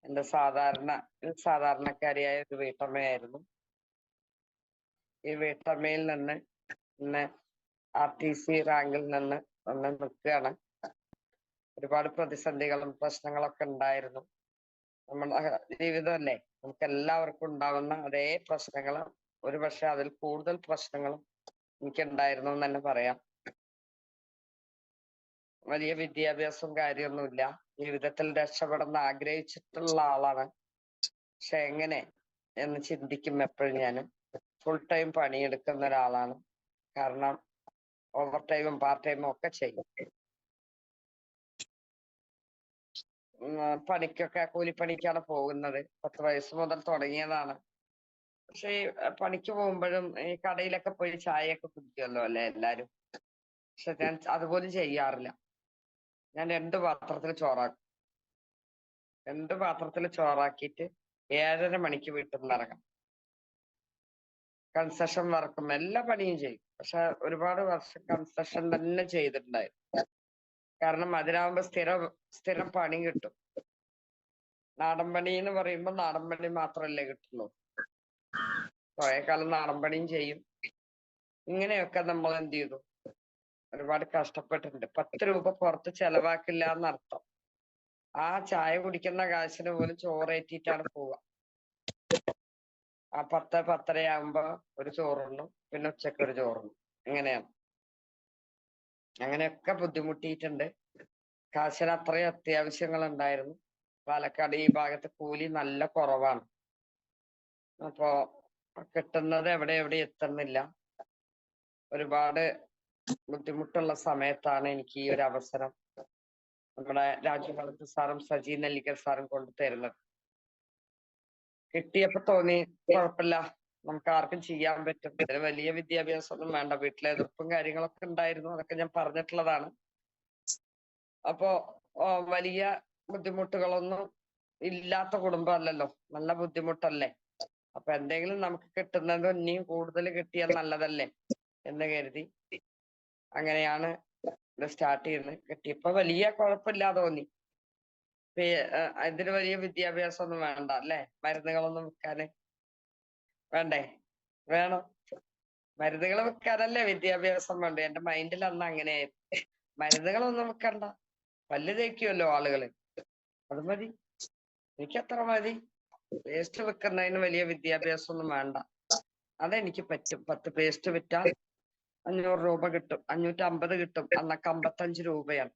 എന്റെ സാധാരണക്കാരിയായ ഒരു വീട്ടമ്മയായിരുന്നു. ഈ വീട്ടമ്മയിൽ നിന്ന് ഇന്ന് RTC റാങ്കിൽ നിന്ന് നിൽക്കുകയാണ്. ഒരുപാട് പ്രതിസന്ധികളും പ്രശ്നങ്ങളൊക്കെ ഉണ്ടായിരുന്നു. നമ്മുടെ ജീവിതമല്ലേ, നമുക്ക് എല്ലാവർക്കും ഉണ്ടാവുന്ന അതേ പ്രശ്നങ്ങൾ, ഒരുപക്ഷെ അതിൽ കൂടുതൽ പ്രശ്നങ്ങളും എനിക്കുണ്ടായിരുന്നു എന്ന് തന്നെ പറയാം. വലിയ വിദ്യാഭ്യാസവും കാര്യമൊന്നുമില്ല. ജീവിതത്തിൽ രക്ഷപ്പെടണമെന്ന് ആഗ്രഹിച്ചിട്ടുള്ള ആളാണ്. പക്ഷെ എങ്ങനെ എന്ന് ചിന്തിക്കും എപ്പോഴും ഞാൻ. ഫുൾ ടൈം പണിയെടുക്കുന്ന ഒരാളാണ്. കാരണം ഓവർ ടൈമും പാർട്ട് ടൈമും ഒക്കെ ചെയ്യും. പണിക്കൊക്കെ കൂലിപ്പണിക്കാണ് പോകുന്നത്. 10 വയസ്സ് മുതൽ തുടങ്ങിയതാണ്. പക്ഷെ ഈ പണിക്ക് പോകുമ്പോഴും ഈ കടയിലൊക്കെ പോയി ചായയൊക്കെ കുടിക്കുമല്ലോ അല്ലെ എല്ലാരും. പക്ഷെ ഞാൻ അതുപോലും ചെയ്യാറില്ല. ഞാൻ 2 പാത്രത്തിൽ ചോറാക്കും. 2 പാത്രത്തിൽ ചോറാക്കിയിട്ട് 7:30 മണിക്ക് വീട്ടിൽ നിന്ന് ഇറങ്ങാം. കൺസ്ട്രക്ഷൻ വർക്കും എല്ലാ പണിയും ചെയ്യും. പക്ഷെ ഒരുപാട് വർഷം കൺസ്ട്രക്ഷൻ തന്നെ ചെയ്തിട്ടുണ്ടായിരുന്നു. കാരണം അതിനാവുമ്പോ സ്ഥിരം പണി കിട്ടും. നാടൻ പണി എന്ന് പറയുമ്പോൾ നാടൻ പണി മാത്രമല്ലേ കിട്ടുള്ളൂ. കുറെ കാലം നാടൻ പണിയും ചെയ്യും. ഇങ്ങനെയൊക്കെ നമ്മൾ എന്ത് ചെയ്തു, ഒരുപാട് കഷ്ടപ്പെട്ടിട്ടുണ്ട്. 10 രൂപ പുറത്ത് ചെലവാക്കില്ല എന്നർത്ഥം. ആ ചായ കുടിക്കുന്ന കാശിന് പോലും ചോറേറ്റിട്ടാണ് പോവുക. ആ 10-10:30 ആകുമ്പോ ഒരു ചോറുണ്ണും, പിന്നെ ഉച്ചക്ക് ഒരു ചോറുണ്ണും. ഇങ്ങനെയാണ്. അങ്ങനെയൊക്കെ ബുദ്ധിമുട്ടിയിട്ടുണ്ട്. കാശിന് അത്രയും അത്യാവശ്യങ്ങൾ ഉണ്ടായിരുന്നു. പാലക്കാട് ഈ ഭാഗത്ത് കൂലി നല്ല കുറവാണ്. അപ്പോ കിട്ടുന്നത് എവിടെ എത്തുന്നില്ല. ഒരുപാട് ബുദ്ധിമുട്ടുള്ള സമയത്താണ് എനിക്ക് ഈ ഒരു അവസരം നമ്മുടെ രാജുവളത്ത് സാറും സജി നെല്ലിക്കൽ സാറും കൊണ്ടു തരുന്നത്. കിട്ടിയപ്പോ തോന്നി കുഴപ്പമില്ല, നമുക്ക് ആർക്കും ചെയ്യാൻ പറ്റും. ഇതിന് വലിയ വിദ്യാഭ്യാസം ഒന്നും വേണ്ട. വീട്ടിലെ എതിർപ്പും കാര്യങ്ങളൊക്കെ ഉണ്ടായിരുന്നു. അതൊക്കെ ഞാൻ പറഞ്ഞിട്ടുള്ളതാണ്. അപ്പോ വലിയ ബുദ്ധിമുട്ടുകളൊന്നും ഇല്ലാത്ത കുടുംബമല്ലല്ലോ, നല്ല ബുദ്ധിമുട്ടല്ലേ. അപ്പൊ എന്തെങ്കിലും നമുക്ക് കിട്ടുന്നത് ഇനിയും കൂടുതൽ കിട്ടിയാൽ നല്ലതല്ലേ എന്ന് കരുതി അങ്ങനെയാണ് ഇത് സ്റ്റാർട്ട് ചെയ്യുന്നത്. കിട്ടിയപ്പോ വലിയ കുഴപ്പമില്ലാതെ തോന്നി. ഇതിന് വലിയ വിദ്യാഭ്യാസം ഒന്നും വേണ്ട അല്ലേ. മരുന്നുകളൊന്നും വിൽക്കാന് വേണ്ടേ? വേണം. മരുന്നുകൾ വിൽക്കാനല്ലേ വിദ്യാഭ്യാസം വേണ്ടേ. എന്റെ മൈൻഡിൽ അന്ന് അങ്ങനെയായിരുന്നു. മരുന്നുകളൊന്നും വിൽക്കണ്ട, പല്ല് തേക്കുമല്ലോ ആളുകള്, അത് മതി, എനിക്കത്ര മതി. പേസ്റ്റ് വിൽക്കുന്നതിന് വലിയ വിദ്യാഭ്യാസം ഒന്നും വേണ്ട, അതെനിക്ക് പറ്റും. 10 പേസ്റ്റ് വിറ്റാൽ 500 രൂപ കിട്ടും, 550 കിട്ടും. അന്നൊക്കെ 55 രൂപയാണ്.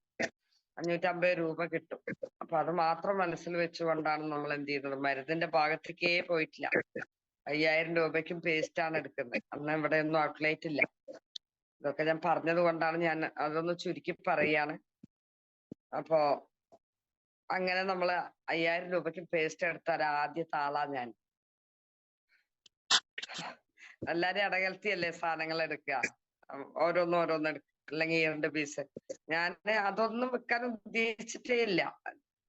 550 രൂപ കിട്ടും. അപ്പൊ അത് മാത്രം മനസ്സിൽ വെച്ചുകൊണ്ടാണ് നമ്മൾ എന്ത് ചെയ്യുന്നത്, മരുന്നിന്റെ ഭാഗത്തേക്കേ പോയിട്ടില്ല. 5000 രൂപയ്ക്കും പേസ്റ്റ് ആണ് എടുക്കുന്നത്. അന്ന് ഇവിടെ ഒന്നും ഔട്ട്ലെറ്റ് ഇല്ല. ഇതൊക്കെ ഞാൻ പറഞ്ഞത് കൊണ്ടാണ് ഞാൻ അതൊന്ന് ചുരുക്കി പറയാണ്. അപ്പോ അങ്ങനെ നമ്മള് 5000 രൂപയ്ക്ക് പേസ്റ്റ് എടുത്താൽ ആദ്യത്തെ ആളാ ഞാൻ. എല്ലാരും അടകലത്തിയല്ലേ സാധനങ്ങൾ എടുക്കുക, ഓരോന്ന് എടുക്കുക, അല്ലെങ്കിൽ 2 പീസ്. ഞാൻ അതൊന്നും വെക്കാൻ ഉദ്ദേശിച്ചിട്ടേ ഇല്ല.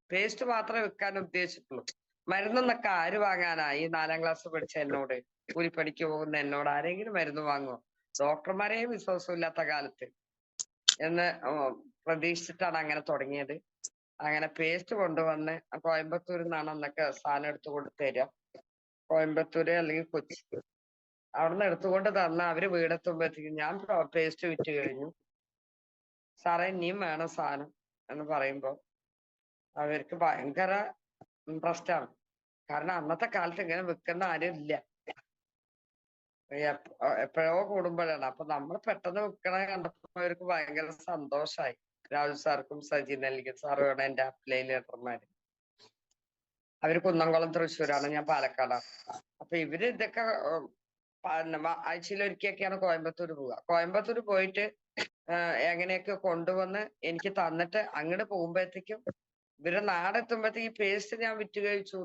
പേസ്റ്റ് മാത്രമേ വെക്കാൻ ഉദ്ദേശിച്ചിട്ടുള്ളൂ. മരുന്നൊന്നൊക്കെ ആര് വാങ്ങാനാ? ഈ 4ാം ക്ലാസ് പഠിച്ച എന്നോട്, കൂലിപ്പണിക്ക് പോകുന്ന എന്നോട് ആരെങ്കിലും മരുന്ന് വാങ്ങുമോ? ഡോക്ടർമാരെയും വിശ്വാസമില്ലാത്ത കാലത്ത് എന്ന് പ്രതീക്ഷിച്ചിട്ടാണ് അങ്ങനെ തുടങ്ങിയത്. അങ്ങനെ പേസ്റ്റ് കൊണ്ടുവന്ന് കോയമ്പത്തൂരിൽ നിന്നാണ് അന്നൊക്കെ സാധനം എടുത്തുകൊണ്ട് തരിക. കോയമ്പത്തൂര് അല്ലെങ്കിൽ കൊച്ചി, അവിടുന്ന് എടുത്തുകൊണ്ട് തന്ന അവര് വീടെത്തുമ്പോഴത്തേക്കും ഞാൻ പേസ്റ്റ് വിറ്റ് കഴിഞ്ഞു, സാറേ ഇനിയും വേണം സാധനം എന്ന് പറയുമ്പോ അവർക്ക് ഭയങ്കര ഇൻട്രസ്റ്റ് ആണ്. കാരണം അന്നത്തെ കാലത്ത് ഇങ്ങനെ വിൽക്കുന്ന ആരും ഇല്ല, എപ്പോഴോ കൂടുമ്പോഴാണ്. അപ്പൊ നമ്മൾ പെട്ടെന്ന് വിൽക്കണ കണ്ടപ്പോ അവർക്ക് ഭയങ്കര സന്തോഷായി. രാജു സാർക്കും സജി നെല്ലിക്കൽ സാറുമാണ് എന്റെ അപ്ലൈനേറ്റർമാര്. അവര് കുന്നംകുളം തൃശ്ശൂരാണ്, ഞാൻ പാലക്കാടാണ്. അപ്പൊ ഇവര് ഇതൊക്കെ ആഴ്ചയിലൊരിക്കലൊക്കെയാണ് കോയമ്പത്തൂർ പോവുക. കോയമ്പത്തൂർ പോയിട്ട് എങ്ങനെയൊക്കെ കൊണ്ടുവന്ന് എനിക്ക് തന്നിട്ട് അങ്ങോട്ട് പോകുമ്പോഴത്തേക്കും ഇവര് നാടെത്തുമ്പോഴത്തേക്ക് പേസ്റ്റ് ഞാൻ വിറ്റ് കഴിച്ചു.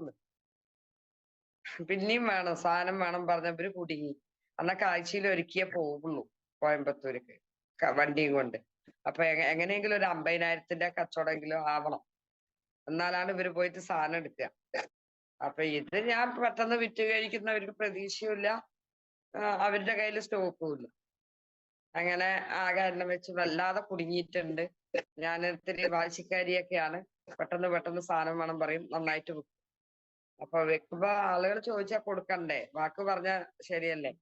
പിന്നെയും വേണം സാധനം വേണം പറഞ്ഞവര് കുടുങ്ങി. അന്നൊക്കെ ആഴ്ചയിലൊരിക്കേ പോവുള്ളൂ കോയമ്പത്തൂർക്ക് വണ്ടിയും കൊണ്ട്. അപ്പൊ എങ്ങനെയെങ്കിലും ഒരു 50,000-ന്റെ കച്ചവടമെങ്കിലും ആവണം, എന്നാലാണ് ഇവര് പോയിട്ട് സാധനം എടുക്കുക. അപ്പൊ ഇത് ഞാൻ പെട്ടെന്ന് വിറ്റ് കഴിക്കുന്നവർക്ക് പ്രതീക്ഷയുമില്ല, അവരുടെ കയ്യിൽ സ്റ്റോക്കും ഇല്ല. അങ്ങനെ ആകെ എല്ലാം വെച്ച് വല്ലാതെ കുടുങ്ങിയിട്ടുണ്ട്. ഞാൻ ഇത്തിരി വാശിക്കാരിയൊക്കെയാണ്. പെട്ടെന്ന് സാധനം വേണം പറയും, നന്നായിട്ട് വിൽക്കും. അപ്പൊ വെക്കുമ്പോ ആളുകൾ ചോദിച്ചാൽ കൊടുക്കണ്ടേ? വാക്ക് പറഞ്ഞ ശരിയല്ലേ?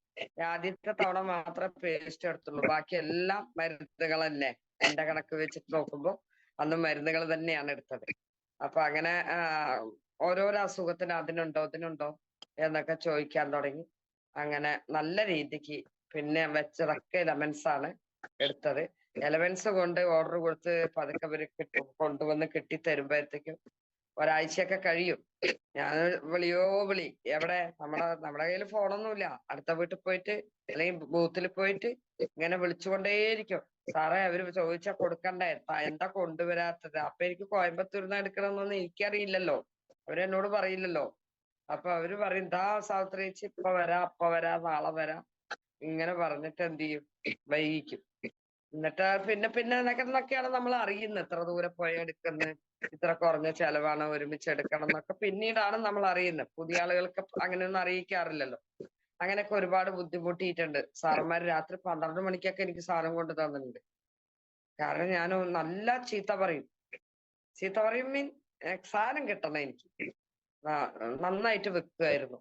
ആദ്യത്തെ തവണ മാത്രമേ പേസ്റ്റ് എടുത്തുള്ളൂ, ബാക്കി എല്ലാം മരുന്നുകൾ തന്നെ. എന്റെ കണക്ക് വെച്ചിട്ട് നോക്കുമ്പോ അന്ന് മരുന്നുകൾ തന്നെയാണ് എടുത്തത്. അപ്പൊ അങ്ങനെ ഓരോരോ അസുഖത്തിന് അതിനുണ്ടോ ഇതിനുണ്ടോ എന്നൊക്കെ ചോദിക്കാൻ തുടങ്ങി. അങ്ങനെ നല്ല രീതിക്ക് പിന്നെ വെച്ചതൊക്കെ എലമെന്റ്സ് ആണ് എടുത്തത്. എലമെന്റ്സ് കൊണ്ട് ഓർഡർ കൊടുത്ത് പതുക്കെ അവര് കൊണ്ടുവന്ന് കിട്ടി തരുമ്പോഴത്തേക്കും ഒരാഴ്ചയൊക്കെ കഴിയും. ഞാൻ വിളിയോ വിളി, എവിടെ നമ്മുടെ കയ്യിൽ ഫോണൊന്നുമില്ല. അടുത്ത വീട്ടിൽ പോയിട്ട് അല്ലെങ്കിൽ ബൂത്തിൽ പോയിട്ട് ഇങ്ങനെ വിളിച്ചുകൊണ്ടേയിരിക്കും. സാറേ അവര് ചോദിച്ചാ കൊടുക്കണ്ടേ, എന്താ കൊണ്ടുവരാത്തത്? അപ്പൊ എനിക്ക് കോയമ്പത്തൂരിന്ന് എടുക്കണമെന്നൊന്നും എനിക്കറിയില്ലല്ലോ, അവരെന്നോട് പറയില്ലല്ലോ. അപ്പൊ അവര് പറയും ദാ സാവിത്രി ചേച്ചി ഇപ്പൊ വരാ അപ്പൊ വരാ നാളെ വരാ, ഇങ്ങനെ പറഞ്ഞിട്ട് എന്ത് ചെയ്യും, വൈകിക്കും. എന്നിട്ട് പിന്നെ പിന്നെ എന്നൊക്കെയാണ് നമ്മൾ അറിയുന്നത് എത്ര ദൂരെ പോയി എടുക്കുന്നത്, ഇത്ര കുറഞ്ഞ ചെലവാണ്, ഒരുമിച്ച് എടുക്കണം എന്നൊക്കെ പിന്നീടാണ് നമ്മൾ അറിയുന്നത്. പുതിയ ആളുകൾക്ക് അങ്ങനെയൊന്നും അറിയിക്കാറില്ലല്ലോ. അങ്ങനെയൊക്കെ ഒരുപാട് ബുദ്ധിമുട്ടിയിട്ടുണ്ട്. സാറന്മാർ രാത്രി 12 മണിക്കൊക്കെ എനിക്ക് സാധനം കൊണ്ട് തന്നിട്ടുണ്ട്. കാരണം ഞാൻ നല്ല ചീത്ത പറയും. ചീത്ത പറയും മീൻ സാധനം കിട്ടണം എനിക്ക്. നന്നായിട്ട് വെക്കുമായിരുന്നു.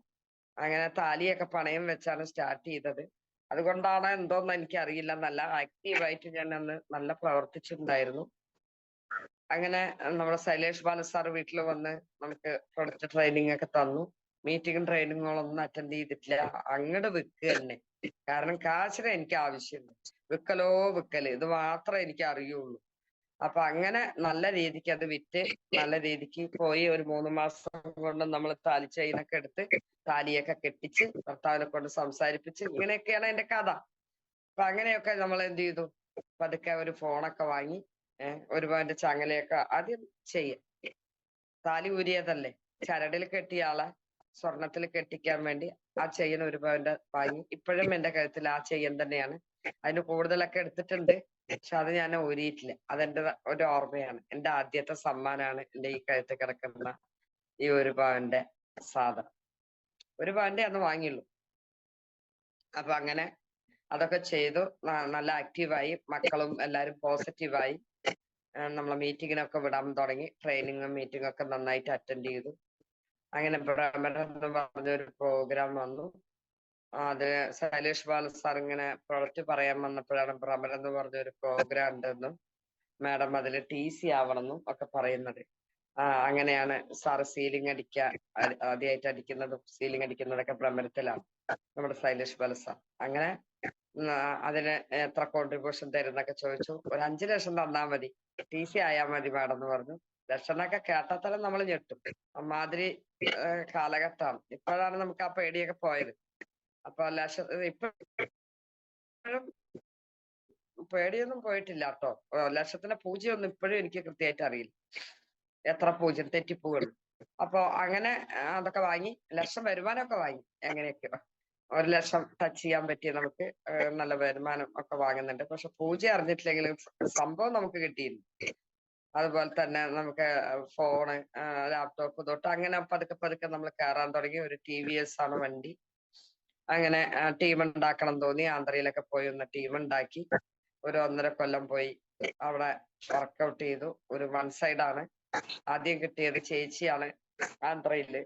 അങ്ങനെ താലിയൊക്കെ പണയം വെച്ചാണ് സ്റ്റാർട്ട് ചെയ്തത്. അതുകൊണ്ടാണ് എന്തോന്ന് എനിക്കറിയില്ല, നല്ല ആക്റ്റീവായിട്ട് ഞാൻ അന്ന് നല്ല പ്രവർത്തിച്ചിട്ടുണ്ടായിരുന്നു. അങ്ങനെ നമ്മുടെ ശൈലേഷ് ബാല സാർ വീട്ടിൽ വന്ന് നമുക്ക് പ്രൊഡക്റ്റ് ട്രെയിനിങ് ഒക്കെ തന്നു. മീറ്റിംഗും ട്രെയിനിങ്ങുകളൊന്നും അറ്റൻഡ് ചെയ്തിട്ടില്ല, അങ്ങോട്ട് വിൽക്കുക തന്നെ. കാരണം കാശിന് എനിക്ക് ആവശ്യമുണ്ട്, വിൽക്കലോ വിൽക്കല് ഇത് മാത്രമേ എനിക്ക് അറിയുള്ളൂ. അപ്പൊ അങ്ങനെ നല്ല രീതിക്ക് അത് വിറ്റ് നല്ല രീതിക്ക് പോയി. ഒരു 3 മാസം കൊണ്ട് നമ്മൾ താലി ചെയിനൊക്കെ എടുത്ത് താലിയൊക്കെ കെട്ടിച്ച് ഭർത്താവിനെ കൊണ്ട് സംസാരിപ്പിച്ച് ഇങ്ങനെയൊക്കെയാണ് എന്റെ കഥ. അപ്പൊ അങ്ങനെയൊക്കെ നമ്മൾ എന്ത് ചെയ്തു, പതുക്കെ ഒരു ഫോണൊക്കെ വാങ്ങി ഒരു പവന്റെ ചങ്ങലയൊക്കെ ആദ്യം ചെയ്യാം. താലി ഊരിയതല്ലേ, ചരടിൽ കെട്ടിയ ആളെ സ്വർണത്തിൽ കെട്ടിക്കാൻ വേണ്ടി ആ ചെയിൻ ഒരു പവന്റെ വാങ്ങി. ഇപ്പോഴും എന്റെ കഴുത്തിൽ ആ ചെയിൻ തന്നെയാണ്. അതിന് കൂടുതലൊക്കെ എടുത്തിട്ടുണ്ട്, പക്ഷെ അത് ഞാൻ ഊരിയിട്ടില്ല. അതെന്റെ ഒരു ഓർമ്മയാണ്. എന്റെ ആദ്യത്തെ സമ്മാനാണ് എന്റെ ഈ കഴുത്ത് കിടക്കുന്ന ഈ ഒരു പവന്റെ സാധനം. ഒരു പവന്റെ അന്ന് വാങ്ങിയുള്ളൂ. അപ്പൊ അങ്ങനെ അതൊക്കെ ചെയ്തു. നല്ല ആക്റ്റീവായി, മക്കളും എല്ലാരും പോസിറ്റീവായി. നമ്മളെ മീറ്റിങ്ങിനൊക്കെ വിടാൻ തുടങ്ങി. ട്രെയിനിങ്ങും മീറ്റിംഗും ഒക്കെ നന്നായിട്ട് അറ്റൻഡ് ചെയ്തു. അങ്ങനെ ഭ്രമരം എന്ന് പറഞ്ഞൊരു പ്രോഗ്രാം വന്നു. അത് ശൈലേഷ് ബാല സാർ ഇങ്ങനെ പ്രൊഡക്റ്റ് പറയാൻ വന്നപ്പോഴാണ് ഭ്രമരം എന്ന് പറഞ്ഞൊരു പ്രോഗ്രാം ഉണ്ടെന്നും മാഡം അതിൽ TC ആവണമെന്നും ഒക്കെ പറയുന്നത്. അങ്ങനെയാണ് സാറ് സീലിംഗ് ആദ്യമായിട്ട് അടിക്കുന്നതും സീലിംഗ് അടിക്കുന്നതൊക്കെ ഭ്രമരത്തിലാണ് നമ്മുടെ ശൈലേഷ് ബാല സാർ. അങ്ങനെ അതിന് എത്ര കോൺട്രിബ്യൂഷൻ തരുന്നൊക്കെ ചോദിച്ചു. ഒരു 5 ലക്ഷം തന്നാ മതി, TC ആയാൽ മതി മാഡം എന്ന് പറഞ്ഞു. ലക്ഷണമൊക്കെ കേട്ടാത്തരം നമ്മൾ ഞെട്ടും, അമ്മാതിരി കാലഘട്ടമാണ്. ഇപ്പോഴാണ് നമുക്ക് ആ പേടിയൊക്കെ പോയത്. അപ്പൊ ഇപ്പോഴും പേടിയൊന്നും പോയിട്ടില്ല കേട്ടോ. ലക്ഷത്തിന്റെ പൂജ്യമൊന്നും ഇപ്പോഴും എനിക്ക് കൃത്യമായിട്ട് അറിയില്ല, എത്ര പൂജ്യം തെറ്റിപ്പോവുള്ളൂ. അപ്പൊ അങ്ങനെ അതൊക്കെ വാങ്ങി, ലക്ഷം വരുമാനമൊക്കെ വാങ്ങി. എങ്ങനെയൊക്കെ 1 ലക്ഷം ടച്ച് ചെയ്യാൻ പറ്റിയ നമുക്ക് നല്ല വരുമാനം ഒക്കെ വാങ്ങുന്നുണ്ട്. പക്ഷെ പൂജ അറിഞ്ഞിട്ടില്ലെങ്കിലും സംഭവം നമുക്ക് കിട്ടിയിരുന്നു. അതുപോലെ തന്നെ നമുക്ക് ഫോണ്, ലാപ്ടോപ്പ് തൊട്ട് അങ്ങനെ പതുക്കെ പതുക്കെ നമ്മൾ കയറാൻ തുടങ്ങി. ഒരു TVS ആണ് വണ്ടി. അങ്ങനെ ടീം ഉണ്ടാക്കണം തോന്നി. ആന്ധ്രയിലൊക്കെ പോയി ഒന്ന് ടീം ഉണ്ടാക്കി. ഒരു 1.5 കൊല്ലം പോയി അവിടെ വർക്കൗട്ട് ചെയ്തു. ഒരു 1 സൈഡാണ് ആദ്യം കിട്ടിയത്. ചേച്ചിയാണ് ആന്ധ്രയില്,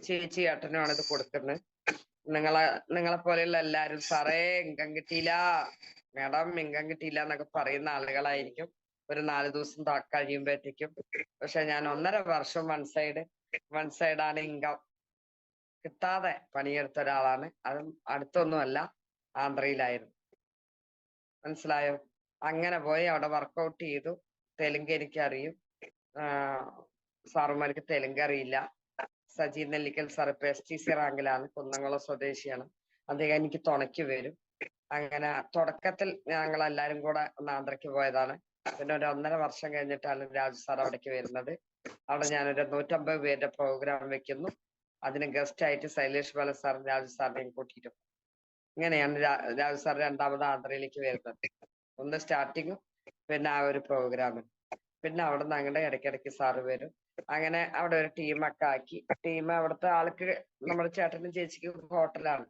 ചേച്ചി ഏട്ടനുമാണ് ഇത് കൊടുക്കുന്നത്. നിങ്ങളെ പോലെയുള്ള എല്ലാരും സാറേ ഇങ്കം കിട്ടിയില്ല മാഡം, ഇങ്കം കിട്ടിയില്ല എന്നൊക്കെ പറയുന്ന ആളുകളായിരിക്കും ഒരു 4 ദിവസം കഴിയുമ്പോഴത്തേക്കും. പക്ഷെ ഞാൻ 1.5 വർഷം വൺ സൈഡാണ് ഇങ്കം കിട്ടാതെ പണിയെടുത്ത ഒരാളാണ്. അതും അടുത്തൊന്നുമല്ല, ആന്ധ്രയിലായിരുന്നു. മനസ്സിലായോ? അങ്ങനെ പോയി അവിടെ വർക്കൗട്ട് ചെയ്തു. തെലുങ്ക് എനിക്കറിയും, സാറുമാർക്ക് തെലുങ്ക് അറിയില്ല. സജി നെല്ലിക്കൽ സാർ ഇപ്പൊ STC റാങ്കിലാണ്, കുന്നംകുളം സ്വദേശിയാണ്. അദ്ദേഹം എനിക്ക് തുണയ്ക്ക് വരും. അങ്ങനെ തുടക്കത്തിൽ ഞങ്ങൾ എല്ലാരും കൂടെ ഒന്ന് ആന്ധ്രയ്ക്ക് പോയതാണ്. പിന്നെ ഒരു 1.5 വർഷം കഴിഞ്ഞിട്ടാണ് രാജു സാർ അവിടേക്ക് വരുന്നത്. അവിടെ ഞാനൊരു 150 പേരുടെ പ്രോഗ്രാം വെക്കുന്നു. അതിന് ഗസ്റ്റ് ആയിട്ട് ശൈലേഷ് ബാല സാറും രാജു സാറിനെയും കൂട്ടിയിട്ടു. ഇങ്ങനെയാണ് രാജു സാർ 2ാമത് ആന്ധ്രയിലേക്ക് വരുന്നത്. ഒന്ന് സ്റ്റാർട്ടിങ്ങും പിന്നെ ആ ഒരു പ്രോഗ്രാമിൽ. പിന്നെ അവിടെ നിന്ന് അങ്ങോട്ട് ഇടയ്ക്കിടയ്ക്ക് സാറ് വരും. അങ്ങനെ അവിടെ ഒരു ടീമൊക്കെ ആക്കി. ടീം അവിടുത്തെ ആൾക്ക്, നമ്മുടെ ചേട്ടനും ചേച്ചിക്കും ഹോട്ടലാണ്.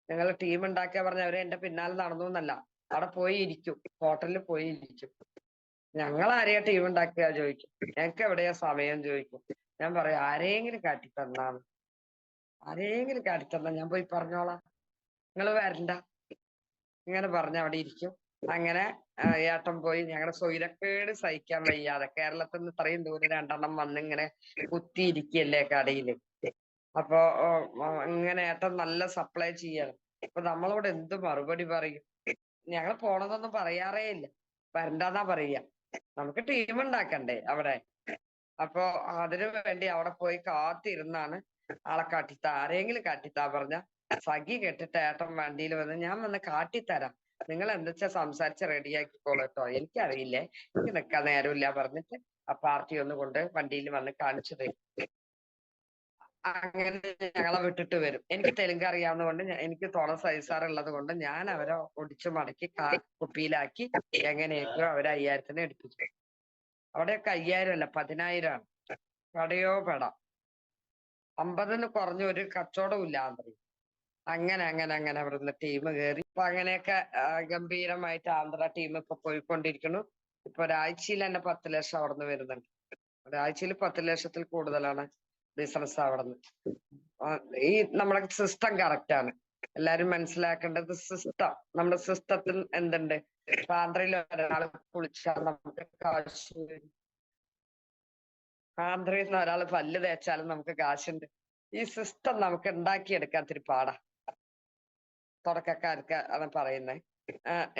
ഞങ്ങൾ ടീം ഉണ്ടാക്കിയ പറഞ്ഞ അവരെ എന്റെ പിന്നാലെ നടന്നു എന്നല്ല, അവിടെ പോയി ഇരിക്കും, ഹോട്ടലിൽ പോയി ഇരിക്കും. ഞങ്ങൾ ആരെയാ ടീം ഉണ്ടാക്കുക ചോദിക്കും, ഞങ്ങൾക്ക് എവിടെയാ സമയം ചോദിക്കും. ഞാൻ പറയും ആരെങ്കിലും കാട്ടിത്തന്നാണ്, ആരെങ്കിലും കാട്ടിത്തന്നാ ഞാൻ പോയി പറഞ്ഞോളാം, നിങ്ങൾ വരണ്ട, ഇങ്ങനെ പറഞ്ഞ അവിടെ ഇരിക്കും. അങ്ങനെ ഏട്ടൻ പോയി. ഞങ്ങളുടെ സ്വൈരക്കേട് സഹിക്കാൻ വയ്യാതെ കേരളത്തിൽ നിന്ന് ഇത്രയും ദൂരം 2 വന്ന് ഇങ്ങനെ കുത്തിയിരിക്കല്ലേ കടയില്. അപ്പൊ ഇങ്ങനെ ഏട്ടൻ നല്ല സപ്ലൈ ചെയ്യാണ്. അപ്പൊ നമ്മളോട് എന്ത് മറുപടി പറയും? ഞങ്ങൾ പോണതൊന്നും പറയാറേ ഇല്ല, വരണ്ടെന്നാ പറയാ. നമുക്ക് ടീം ഉണ്ടാക്കണ്ടേ അവിടെ. അപ്പൊ അതിനു വേണ്ടി അവിടെ പോയി കാത്തിരുന്നാണ് ആളെ കാട്ടിത്താ, ആരെങ്കിലും കാട്ടിത്താ പറഞ്ഞ സഖി കെട്ടിട്ട് ഏട്ടൻ വണ്ടിയിൽ വന്ന് ഞാൻ വന്ന് കാട്ടിത്തരാം, നിങ്ങൾ എന്താ സംസാരിച്ച് റെഡിയാക്കിക്കോളൂ കേട്ടോ, എനിക്കറിയില്ലേ, എനിക്ക് നിൽക്കാൻ നേരമില്ല പറഞ്ഞിട്ട് ആ പാർട്ടി ഒന്ന് കൊണ്ട് വണ്ടിയിൽ വന്ന് കാണിച്ചു തരും. അങ്ങനെ ഞങ്ങളെ വിട്ടിട്ട് വരും. എനിക്ക് തെലുങ്ക് അറിയാവുന്നതുകൊണ്ട് എനിക്ക് തോള സൈസാർ ഉള്ളത് കൊണ്ട് ഞാൻ അവരെ ഒടിച്ചു മടക്കി കുപ്പിയിലാക്കി എങ്ങനെയൊക്കെയോ അവരെ 5000-ന് എടുപ്പിച്ചു. അവിടെയൊക്കെ 5000 അല്ല 10,000 ആണ്. കടയോ പെട. 50-ന് കുറഞ്ഞ ഒരു കച്ചവടവും ഇല്ല ആന്ധ്രയിൽ. അങ്ങനെ അങ്ങനെ അങ്ങനെ അവിടുന്ന് ടീം കയറി. ഇപ്പൊ അങ്ങനെയൊക്കെ ഗംഭീരമായിട്ട് ആന്ധ്ര ടീം ഇപ്പൊ പോയിക്കൊണ്ടിരിക്കുന്നു. ഇപ്പൊ ഒരാഴ്ചയിൽ തന്നെ 10 ലക്ഷം അവിടുന്ന് വരുന്നുണ്ട്. ഒരാഴ്ചയിൽ 10 ലക്ഷത്തിൽ കൂടുതലാണ് ബിസിനസ് അവിടുന്ന്. ഈ നമ്മുടെ സിസ്റ്റം കറക്റ്റ് ആണ്. എല്ലാരും മനസ്സിലാക്കേണ്ടത് സിസ്റ്റം. നമ്മുടെ സിസ്റ്റത്തിൽ എന്തുണ്ട്? ഇപ്പൊ ആന്ധ്രയിൽ ഒരാൾ കുളിച്ചാൽ നമുക്ക് കാശ് വരും. ആന്ധ്രയിൽ നിന്ന് ഒരാൾ പല്ല് തേച്ചാലും നമുക്ക് കാശുണ്ട്. ഈ സിസ്റ്റം നമുക്ക് ഉണ്ടാക്കിയെടുക്കാൻ ഇത്തിരി പാടാ. തുടക്കക്കാർക്ക് ആണ് പറയുന്നത്.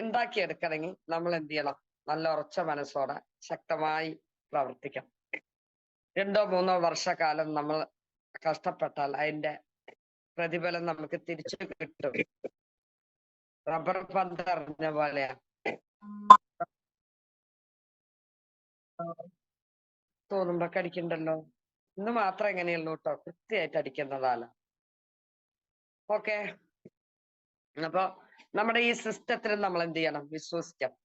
ഉണ്ടാക്കിയെടുക്കണമെങ്കിൽ നമ്മൾ എന്ത് ചെയ്യണം? നല്ല ഉറച്ച മനസ്സോടെ ശക്തമായി പ്രവർത്തിക്കണം. 2-3 വർഷക്കാലം നമ്മൾ കഷ്ടപ്പെട്ടാൽ അതിന്റെ പ്രതിഫലം നമുക്ക് തിരിച്ചു കിട്ടും. റബ്ബർ പന്ത് എറിഞ്ഞ പോലെയാ. തോന്നുമ്പോ അടിക്കണ്ടല്ലോ. ഇന്ന് മാത്രം എങ്ങനെയുള്ളൂ കേട്ടോ, കൃത്യമായിട്ട് അടിക്കുന്നതാണ്. ഓക്കെ. അപ്പൊ നമ്മുടെ ഈ സിസ്റ്റത്തിൽ നമ്മൾ എന്ത് ചെയ്യണം? വിശ്വസിക്കണം,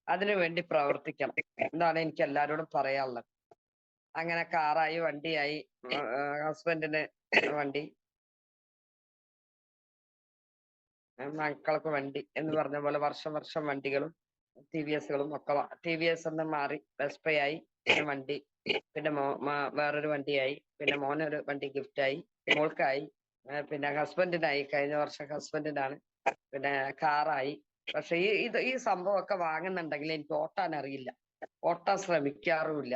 അതിനുവേണ്ടി പ്രവർത്തിക്കണം. എന്താണ് എനിക്ക് എല്ലാരോടും പറയാനുള്ളത്. അങ്ങനെ കാറായി, വണ്ടിയായി, ഹസ്ബൻഡിന് വണ്ടി, മക്കൾക്ക് വണ്ടി എന്ന് പറഞ്ഞ പോലെ വർഷം വർഷം വണ്ടികളും TVS-കളും ഒക്കെ. TVS എന്ന് മാറി വെസ്പയായി, പിന്നെ വണ്ടി, പിന്നെ വേറൊരു വണ്ടിയായി, പിന്നെ മോനൊരു വണ്ടി ഗിഫ്റ്റായി, മോൾക്കായി, പിന്നെ ഹസ്ബൻഡിനായി. കഴിഞ്ഞ വർഷം ഹസ്ബൻഡിനാണ്. പിന്നെ കാറായി. പക്ഷെ ഈ സംഭവമൊക്കെ വാങ്ങുന്നുണ്ടെങ്കിൽ എനിക്ക് ഓട്ടാൻ അറിയില്ല, ഓട്ടാൻ ശ്രമിക്കാറുമില്ല.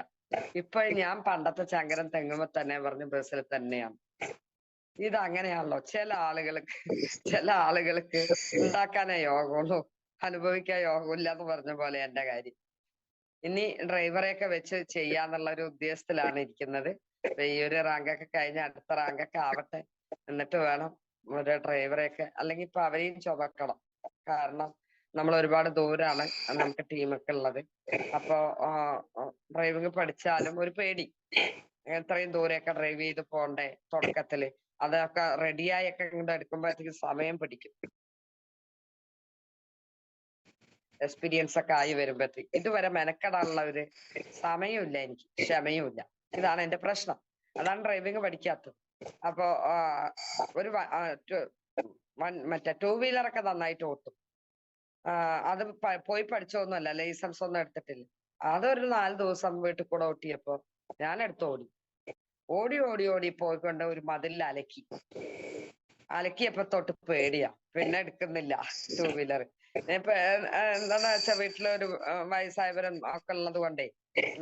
ഇപ്പൊ ഞാൻ പണ്ടത്തെ ചങ്കരം തെങ്ങുമ്പോ തന്നെ പറഞ്ഞ് ബസ്സിൽ തന്നെയാണ്. ഇത് അങ്ങനെയാണല്ലോ. ചില ആളുകൾക്ക് ഉണ്ടാക്കാനേ യോഗമുള്ളൂ, അനുഭവിക്കാൻ യോഗമില്ല എന്ന് പറഞ്ഞ പോലെ എന്റെ കാര്യം. ഇനി ഡ്രൈവറെയൊക്കെ വെച്ച് ചെയ്യാന്നുള്ള ഒരു ഉദ്ദേശത്തിലാണ് ഇരിക്കുന്നത്. ഈ ഒരു റാങ്കൊക്കെ കഴിഞ്ഞ് അടുത്ത റാങ്കൊക്കെ ആവട്ടെ, എന്നിട്ട് വേണം ഒരു ഡ്രൈവറെയൊക്കെ, അല്ലെങ്കിൽ ഇപ്പൊ അവരെയും ചുമക്കണം. കാരണം നമ്മൾ ഒരുപാട് ദൂരാണ് നമുക്ക് ടീമൊക്കെ ഉള്ളത്. അപ്പൊ ഡ്രൈവിംഗ് പഠിച്ചാലും ഒരു പേടി, എത്രയും ദൂരെയൊക്കെ ഡ്രൈവ് ചെയ്ത് പോണ്ടേ തുടക്കത്തില്. അതൊക്കെ റെഡിയായൊക്കെ ഇങ്ങോട്ട് എടുക്കുമ്പോഴത്തേക്ക് സമയം പിടിക്കും. എക്സ്പീരിയൻസ് ഒക്കെ ആയി വരുമ്പോഴത്തേക്ക് ഇതുവരെ മെനക്കെടാനുള്ള ഒരു സമയമില്ല എനിക്ക്, ക്ഷമയുമില്ല. ഇതാണ് എന്റെ പ്രശ്നം. അതാണ് ഡ്രൈവിംഗ് പഠിക്കാത്തത്. അപ്പൊ ഒരു മറ്റേ 2 വീലറൊക്കെ നന്നായിട്ട് ഓട്ടും. അത് പോയി പഠിച്ചൊന്നുമല്ല, ലൈസൻസ് ഒന്നും എടുത്തിട്ടില്ല. അതൊരു 4 ദിവസം വീട്ടിൽ കൂടെ ഓട്ടിയപ്പോ ഞാൻ എടുത്ത് ഓടി ഓടി ഓടി ഓടി പോയിക്കൊണ്ട് ഒരു മതിലിൽ അലക്കിയപ്പോ തൊട്ട് പേടിയാ, പിന്നെ എടുക്കുന്നില്ല 2 വീലർ. ഇപ്പൊ എന്താന്ന് വെച്ചാ വീട്ടിലൊരു വയസ്സായവരും ഒക്കെ ഉള്ളത് കൊണ്ടേ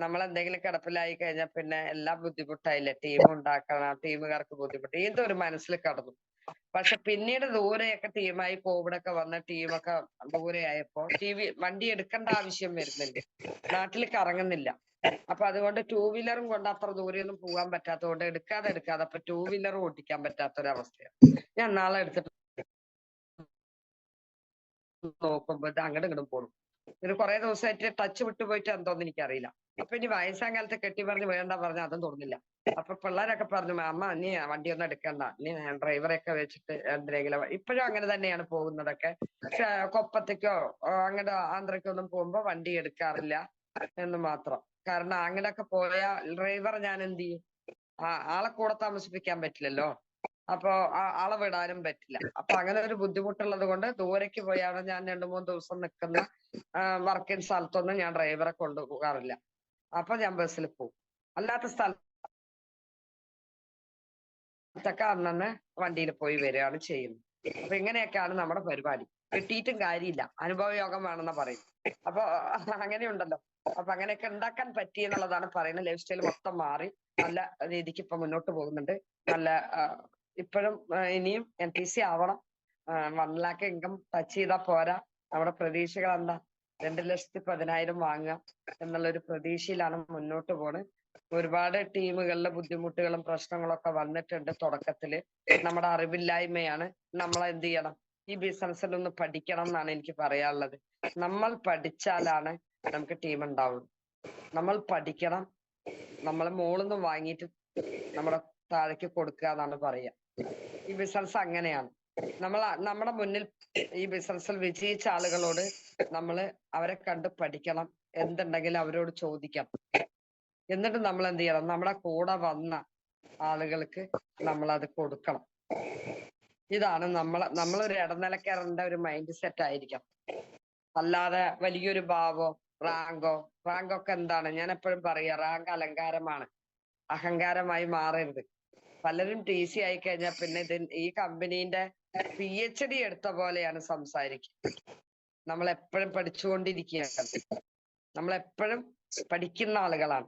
നമ്മൾ എന്തെങ്കിലും കിടപ്പിലായി കഴിഞ്ഞാൽ പിന്നെ എല്ലാം ബുദ്ധിമുട്ടായില്ലേ. ടീം ഉണ്ടാക്കണം, ടീമുകാർക്ക് ബുദ്ധിമുട്ട്, ഇതൊരു മനസ്സിൽ കടന്നു. പക്ഷെ പിന്നീട് ദൂരെയൊക്കെ ടീമായി കോവിഡൊക്കെ വന്ന ടീമൊക്കെ ദൂരെയായപ്പോ വണ്ടി എടുക്കേണ്ട ആവശ്യം വരുന്നില്ല, നാട്ടിൽ കറങ്ങുന്നില്ല. അപ്പൊ അതുകൊണ്ട് 2 വീലറും കൊണ്ട് അത്ര ദൂരെയൊന്നും പോകാൻ പറ്റാത്തതുകൊണ്ട് എടുക്കാതെ അപ്പൊ 2 വീലറും ഓടിക്കാൻ പറ്റാത്തൊരവസ്ഥയാണ്. ഞാൻ നാളെ എടുത്തിട്ട് നോക്കുമ്പോ ഇത് അങ്ങോട്ടും ഇങ്ങോട്ടും പോണു. ഇത് കുറെ ദിവസമായിട്ട് ടച്ച് വിട്ടു പോയിട്ട് എന്തോന്ന് എനിക്കറിയില്ല. അപ്പൊ ഇനി വയസ്സാം കാലത്ത് കെട്ടി പറഞ്ഞ് വേണ്ട പറഞ്ഞ അതും തോന്നില്ല. അപ്പൊ പിള്ളേരൊക്കെ പറഞ്ഞു, അമ്മ നീ വണ്ടിയൊന്നും എടുക്കണ്ട, നീ ഡ്രൈവറെയൊക്കെ വെച്ചിട്ട് എന്തിനെങ്കിലും. ഇപ്പോഴും അങ്ങനെ തന്നെയാണ് പോകുന്നതൊക്കെ. പക്ഷെ കൊപ്പത്തേക്കോ അങ്ങനെ ആന്ധ്രയ്ക്കോ ഒന്നും പോകുമ്പോ വണ്ടി എടുക്കാറില്ല എന്ന് മാത്രം. കാരണം അങ്ങനെയൊക്കെ പോയാൽ ഡ്രൈവർ ഞാൻ എന്ത് ചെയ്യും? ആളെ കൂടെ താമസിപ്പിക്കാൻ പറ്റില്ലല്ലോ. അപ്പൊ ആളെ വിടാനും പറ്റില്ല. അപ്പൊ അങ്ങനെ ഒരു ബുദ്ധിമുട്ടുള്ളത് കൊണ്ട് ദൂരേക്ക് പോയാണ് ഞാൻ 2-3 ദിവസം നിൽക്കുന്ന വർക്കിംഗ് സ്ഥലത്തൊന്നും ഞാൻ ഡ്രൈവറെ കൊണ്ടുപോകാറില്ല. അപ്പൊ ഞാൻ ബസ്സിൽ പോകും. അല്ലാത്ത സ്ഥലത്ത് കൊടുത്തൊക്കെ അന്നന്ന് വണ്ടിയിൽ പോയി വരികയാണ് ചെയ്യുന്നത്. അപ്പൊ ഇങ്ങനെയൊക്കെയാണ് നമ്മുടെ പരിപാടി. കിട്ടിയിട്ടും കാര്യമില്ല, അനുഭവ യോഗം വേണമെന്നാ പറയും. അപ്പൊ അങ്ങനെയുണ്ടല്ലോ. അപ്പൊ അങ്ങനെയൊക്കെ ഉണ്ടാക്കാൻ പറ്റി എന്നുള്ളതാണ് പറയുന്നത്. ലൈഫ് സ്റ്റൈൽ മൊത്തം മാറി നല്ല രീതിക്ക് ഇപ്പൊ മുന്നോട്ട് പോകുന്നുണ്ട്. നല്ല ഇപ്പോഴും ഇനിയും NTC ആവണം. 1 lakh ഇൻകം ടച്ച് ചെയ്താൽ പോരാ. നമ്മുടെ പ്രതീക്ഷകൾ എന്താ? 2,10,000 വാങ്ങുക എന്നുള്ളൊരു പ്രതീക്ഷയിലാണ് മുന്നോട്ട് പോണത്. ഒരുപാട് ടീമുകളിലെ ബുദ്ധിമുട്ടുകളും പ്രശ്നങ്ങളൊക്കെ വന്നിട്ടുണ്ട് തുടക്കത്തില്. നമ്മുടെ അറിവില്ലായ്മയാണ്. നമ്മൾ എന്ത് ചെയ്യണം? ഈ ബിസിനസ്സിൽ ഒന്ന് പഠിക്കണം എന്നാണ് എനിക്ക് പറയാനുള്ളത്. നമ്മൾ പഠിച്ചാലാണ് നമുക്ക് ടീം ഉണ്ടാവുള്ളൂ. നമ്മൾ പഠിക്കണം. നമ്മളെ മോളിന്ന് വാങ്ങിയിട്ട് നമ്മുടെ താഴേക്ക് കൊടുക്കുക എന്നാണ് പറയുക. ഈ ബിസിനസ് അങ്ങനെയാണ്. നമ്മുടെ മുന്നിൽ ഈ ബിസിനസ്സിൽ വിജയിച്ച ആളുകളോട് അവരെ കണ്ട് പഠിക്കണം. എന്തുണ്ടെങ്കിലും അവരോട് ചോദിക്കണം. എന്നിട്ട് നമ്മൾ എന്ത് ചെയ്യണം? നമ്മുടെ കൂടെ വന്ന ആളുകൾക്ക് നമ്മൾ അത് കൊടുക്കണം. ഇതാണ് നമ്മളൊരു ഇടനിലക്കാരന്റെ ഒരു മൈൻഡ് സെറ്റ് ആയിരിക്കാം. അല്ലാതെ വലിയൊരു ഭാവോ റാങ്കൊക്കെ എന്താണ്? ഞാൻ എപ്പോഴും പറയാ, റാങ്ക് അലങ്കാരമാണ്, അഹങ്കാരമായി മാറരുത്. പലരും TC ആയി കഴിഞ്ഞാൽ പിന്നെ ഈ കമ്പനീന്റെ PhD എടുത്ത പോലെയാണ് സംസാരിക്കുക. നമ്മളെപ്പോഴും പഠിച്ചുകൊണ്ടിരിക്കുകയാണ്. നമ്മളെപ്പോഴും പഠിക്കുന്ന ആളുകളാണ്.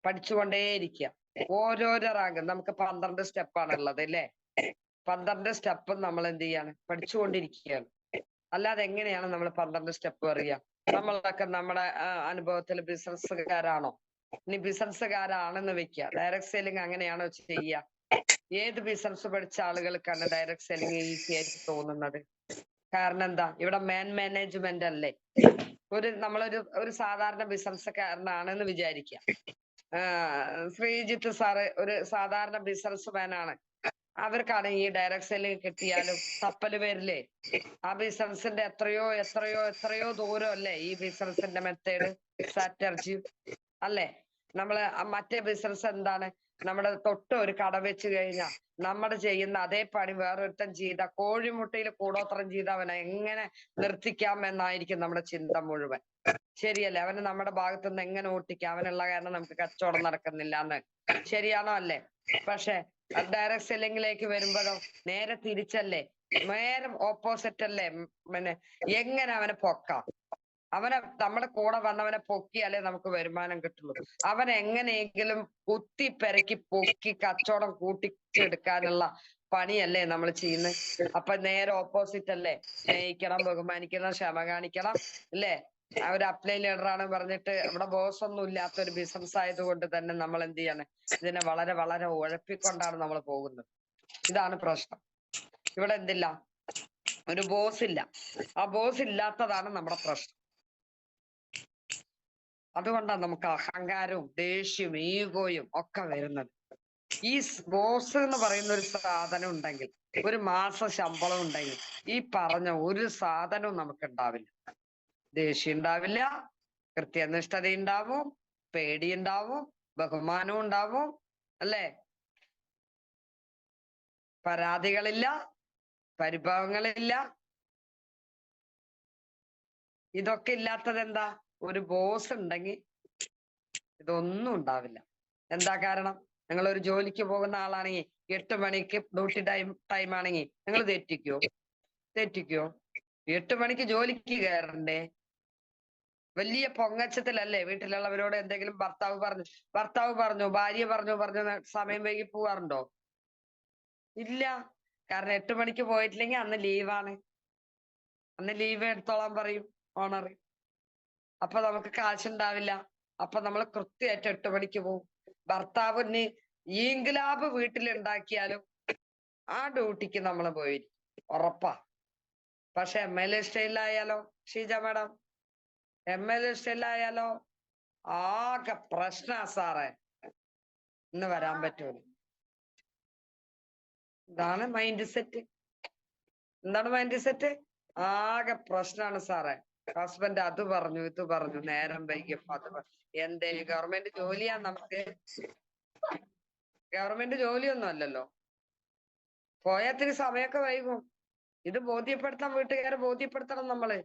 പഠിച്ചുകൊണ്ടേയിരിക്കുക. ഓരോരോ റാങ്ക് നമുക്ക് 12 സ്റ്റെപ്പാണ് ഉള്ളത് അല്ലേ? 12 സ്റ്റെപ്പും നമ്മൾ എന്ത് ചെയ്യാണ്? പഠിച്ചുകൊണ്ടിരിക്കുകയാണ്. അല്ലാതെ എങ്ങനെയാണ് നമ്മൾ 12 സ്റ്റെപ്പ് അറിയുക? നമ്മളൊക്കെ നമ്മുടെ അനുഭവത്തിൽ ബിസിനസ്സുകാരാണോ? ഇനി ബിസിനസ്സുകാരാണെന്ന് വെക്കുക, ഡയറക്ട് സെല്ലിങ് അങ്ങനെയാണോ ചെയ്യുക? ഏത് ബിസിനസ് പഠിച്ച ആളുകൾക്കാണ് ഡയറക്ട് സെല്ലിങ് ഈസി ആയിട്ട് തോന്നുന്നത്? കാരണം എന്താ? ഇവിടെ മാനേജ്മെന്റ് അല്ലേ? നമ്മളൊരു സാധാരണ ബിസിനസ്സുകാരനാണെന്ന് വിചാരിക്കുക. ശ്രീജിത്ത് സാറ് ഒരു സാധാരണ ബിസിനസ്മാൻ ആണ്. അവർക്കാണ് ഈ ഡയറക്ട് സെല്ലിങ് കിട്ടിയാലും തപ്പല് വരില്ലേ? ആ ബിസിനസിന്റെ എത്രയോ എത്രയോ എത്രയോ ദൂരം അല്ലേ ഈ ബിസിനസിന്റെ മെത്തേഡ്, സ്ട്രാറ്റജി അല്ലേ? മറ്റേ ബിസിനസ് എന്താണ്? നമ്മുടെ തൊട്ട് ഒരു കട വെച്ച് കഴിഞ്ഞാൽ നമ്മുടെ ചെയ്യുന്ന അതേ പണി വേറൊരുത്തൻ ചെയ്ത കോഴിമുട്ടയിൽ കൂടോത്രം ചെയ്ത അവനെ എങ്ങനെ നിർത്തിക്കാം എന്നായിരിക്കും നമ്മുടെ ചിന്ത മുഴുവൻ. ശരിയല്ലേ? അവന് നമ്മുടെ ഭാഗത്തുനിന്ന് എങ്ങനെ ഓട്ടിക്കാം? അവനുള്ള കാരണം നമുക്ക് കച്ചവടം നടക്കുന്നില്ല എന്ന്. ശരിയാണോ? അല്ലേ? പക്ഷെ ഡയറക്ട് സെല്ലിങ്ങിലേക്ക് വരുമ്പോഴോ നേരെ തിരിച്ചല്ലേ? നേരെ ഓപ്പോസിറ്റ് അല്ലേ? പിന്നെ എങ്ങനെ അവനെ പൊക്കാം? നമ്മുടെ കൂടെ വന്നവനെ പൊക്കിയാലേ നമുക്ക് വരുമാനം കിട്ടുള്ളൂ. അവൻ എങ്ങനെയെങ്കിലും കുത്തി പെരക്കി പൊക്കി കച്ചവടം കൂട്ടിച്ചെടുക്കാനുള്ള പണിയല്ലേ നമ്മൾ ചെയ്യുന്നത്? അപ്പൊ നേരെ ഓപ്പോസിറ്റ് അല്ലേ? സ്നേഹിക്കണം, ബഹുമാനിക്കണം, ക്ഷമ കാണിക്കണം അല്ലേ? ഒരു അപ്ലൈ ലീഡർ ആണ് പറഞ്ഞിട്ട് ഇവിടെ ബോസ് ഒന്നും ഇല്ലാത്ത ഒരു ബിസിനസ് ആയതുകൊണ്ട് തന്നെ നമ്മൾ എന്ത് ചെയ്യാണ്? ഇതിനെ വളരെ വളരെ ഉഴപ്പിക്കൊണ്ടാണ് നമ്മൾ പോകുന്നത്. ഇതാണ് പ്രശ്നം. ഇവിടെ എന്തില്ല? ഒരു ബോസ് ഇല്ല. ആ ബോസ് ഇല്ലാത്തതാണ് നമ്മുടെ പ്രശ്നം. അതുകൊണ്ടാണ് നമുക്ക് അഹങ്കാരവും ദേഷ്യവും ഈഗോയും ഒക്കെ വരുന്നത്. ഈ ബോസ് എന്ന് പറയുന്ന ഒരു സാധനം ഉണ്ടെങ്കിൽ, ഒരു മാസ ശമ്പളം ഉണ്ടെങ്കിൽ, ഈ പറഞ്ഞ ഒരു സാധനവും നമുക്ക് ഉണ്ടാവില്ല. ദേഷ്യം ഉണ്ടാവില്ല, കൃത്യനിഷ്ഠത ഉണ്ടാവും, പേടി ഉണ്ടാവും, ബഹുമാനവും ഉണ്ടാവും അല്ലേ? പരാതികളില്ല, പരിഭവങ്ങളില്ല. ഇതൊക്കെ ഇല്ലാത്തത് എന്താ? ഒരു ബോസ് ഉണ്ടെങ്കിൽ ഇതൊന്നും ഉണ്ടാവില്ല. എന്താ കാരണം? നിങ്ങൾ ഒരു ജോലിക്ക് പോകുന്ന ആളാണെങ്കിൽ 8 മണിക്ക് ഡ്യൂട്ടി ടൈം ആണെങ്കിൽ നിങ്ങൾ തെറ്റിക്കോ? 8 മണിക്ക് ജോലിക്ക് കയറണ്ടേ? വലിയ പൊങ്ങച്ചത്തിലല്ലേ വീട്ടിലുള്ളവരോട് എന്തെങ്കിലും ഭർത്താവ് പറഞ്ഞു ഭാര്യ പറഞ്ഞു സമയം വൈകി പോവാറുണ്ടോ? ഇല്ല. കാരണം 8 മണിക്ക് പോയിട്ടില്ലെങ്കിൽ അന്ന് ലീവാണ്. അന്ന് ലീവ് എടുത്തോളാൻ പറയും ഓണർ. അപ്പൊ നമുക്ക് കാശുണ്ടാവില്ല. അപ്പൊ നമ്മൾ കൃത്യമായിട്ട് 8 മണിക്ക് പോകും. ഭർത്താവിന് ഇൻക്ലാബ് വീട്ടിലുണ്ടാക്കിയാലും ആ ഡ്യൂട്ടിക്ക് നമ്മൾ പോയി ഉറപ്പാ. പക്ഷെ MLA സ്റ്റൈലിലായാലോ ഷീജ മാഡം? MLA സ്റ്റൈലിലായാലോ ആകെ പ്രശ്നാ സാറേ. ഇന്ന് വരാൻ പറ്റൂല. ഇതാണ് മൈൻഡ് സെറ്റ്. എന്താണ് മൈൻഡ് സെറ്റ്? ആകെ പ്രശ്നമാണ് സാറേ. ഹസ്ബൻഡ് അത് പറഞ്ഞു ഇത് പറഞ്ഞു, നേരം വൈകിയപ്പോ അത് എന്തേ? ഗവൺമെന്റ് ജോലിയാ നമുക്ക്? ഗവൺമെന്റ് ജോലിയൊന്നും അല്ലല്ലോ. പോയാത്തിരി സമയമൊക്കെ വൈകും. ഇത് വീട്ടുകാരെ ബോധ്യപ്പെടുത്തണം നമ്മള്.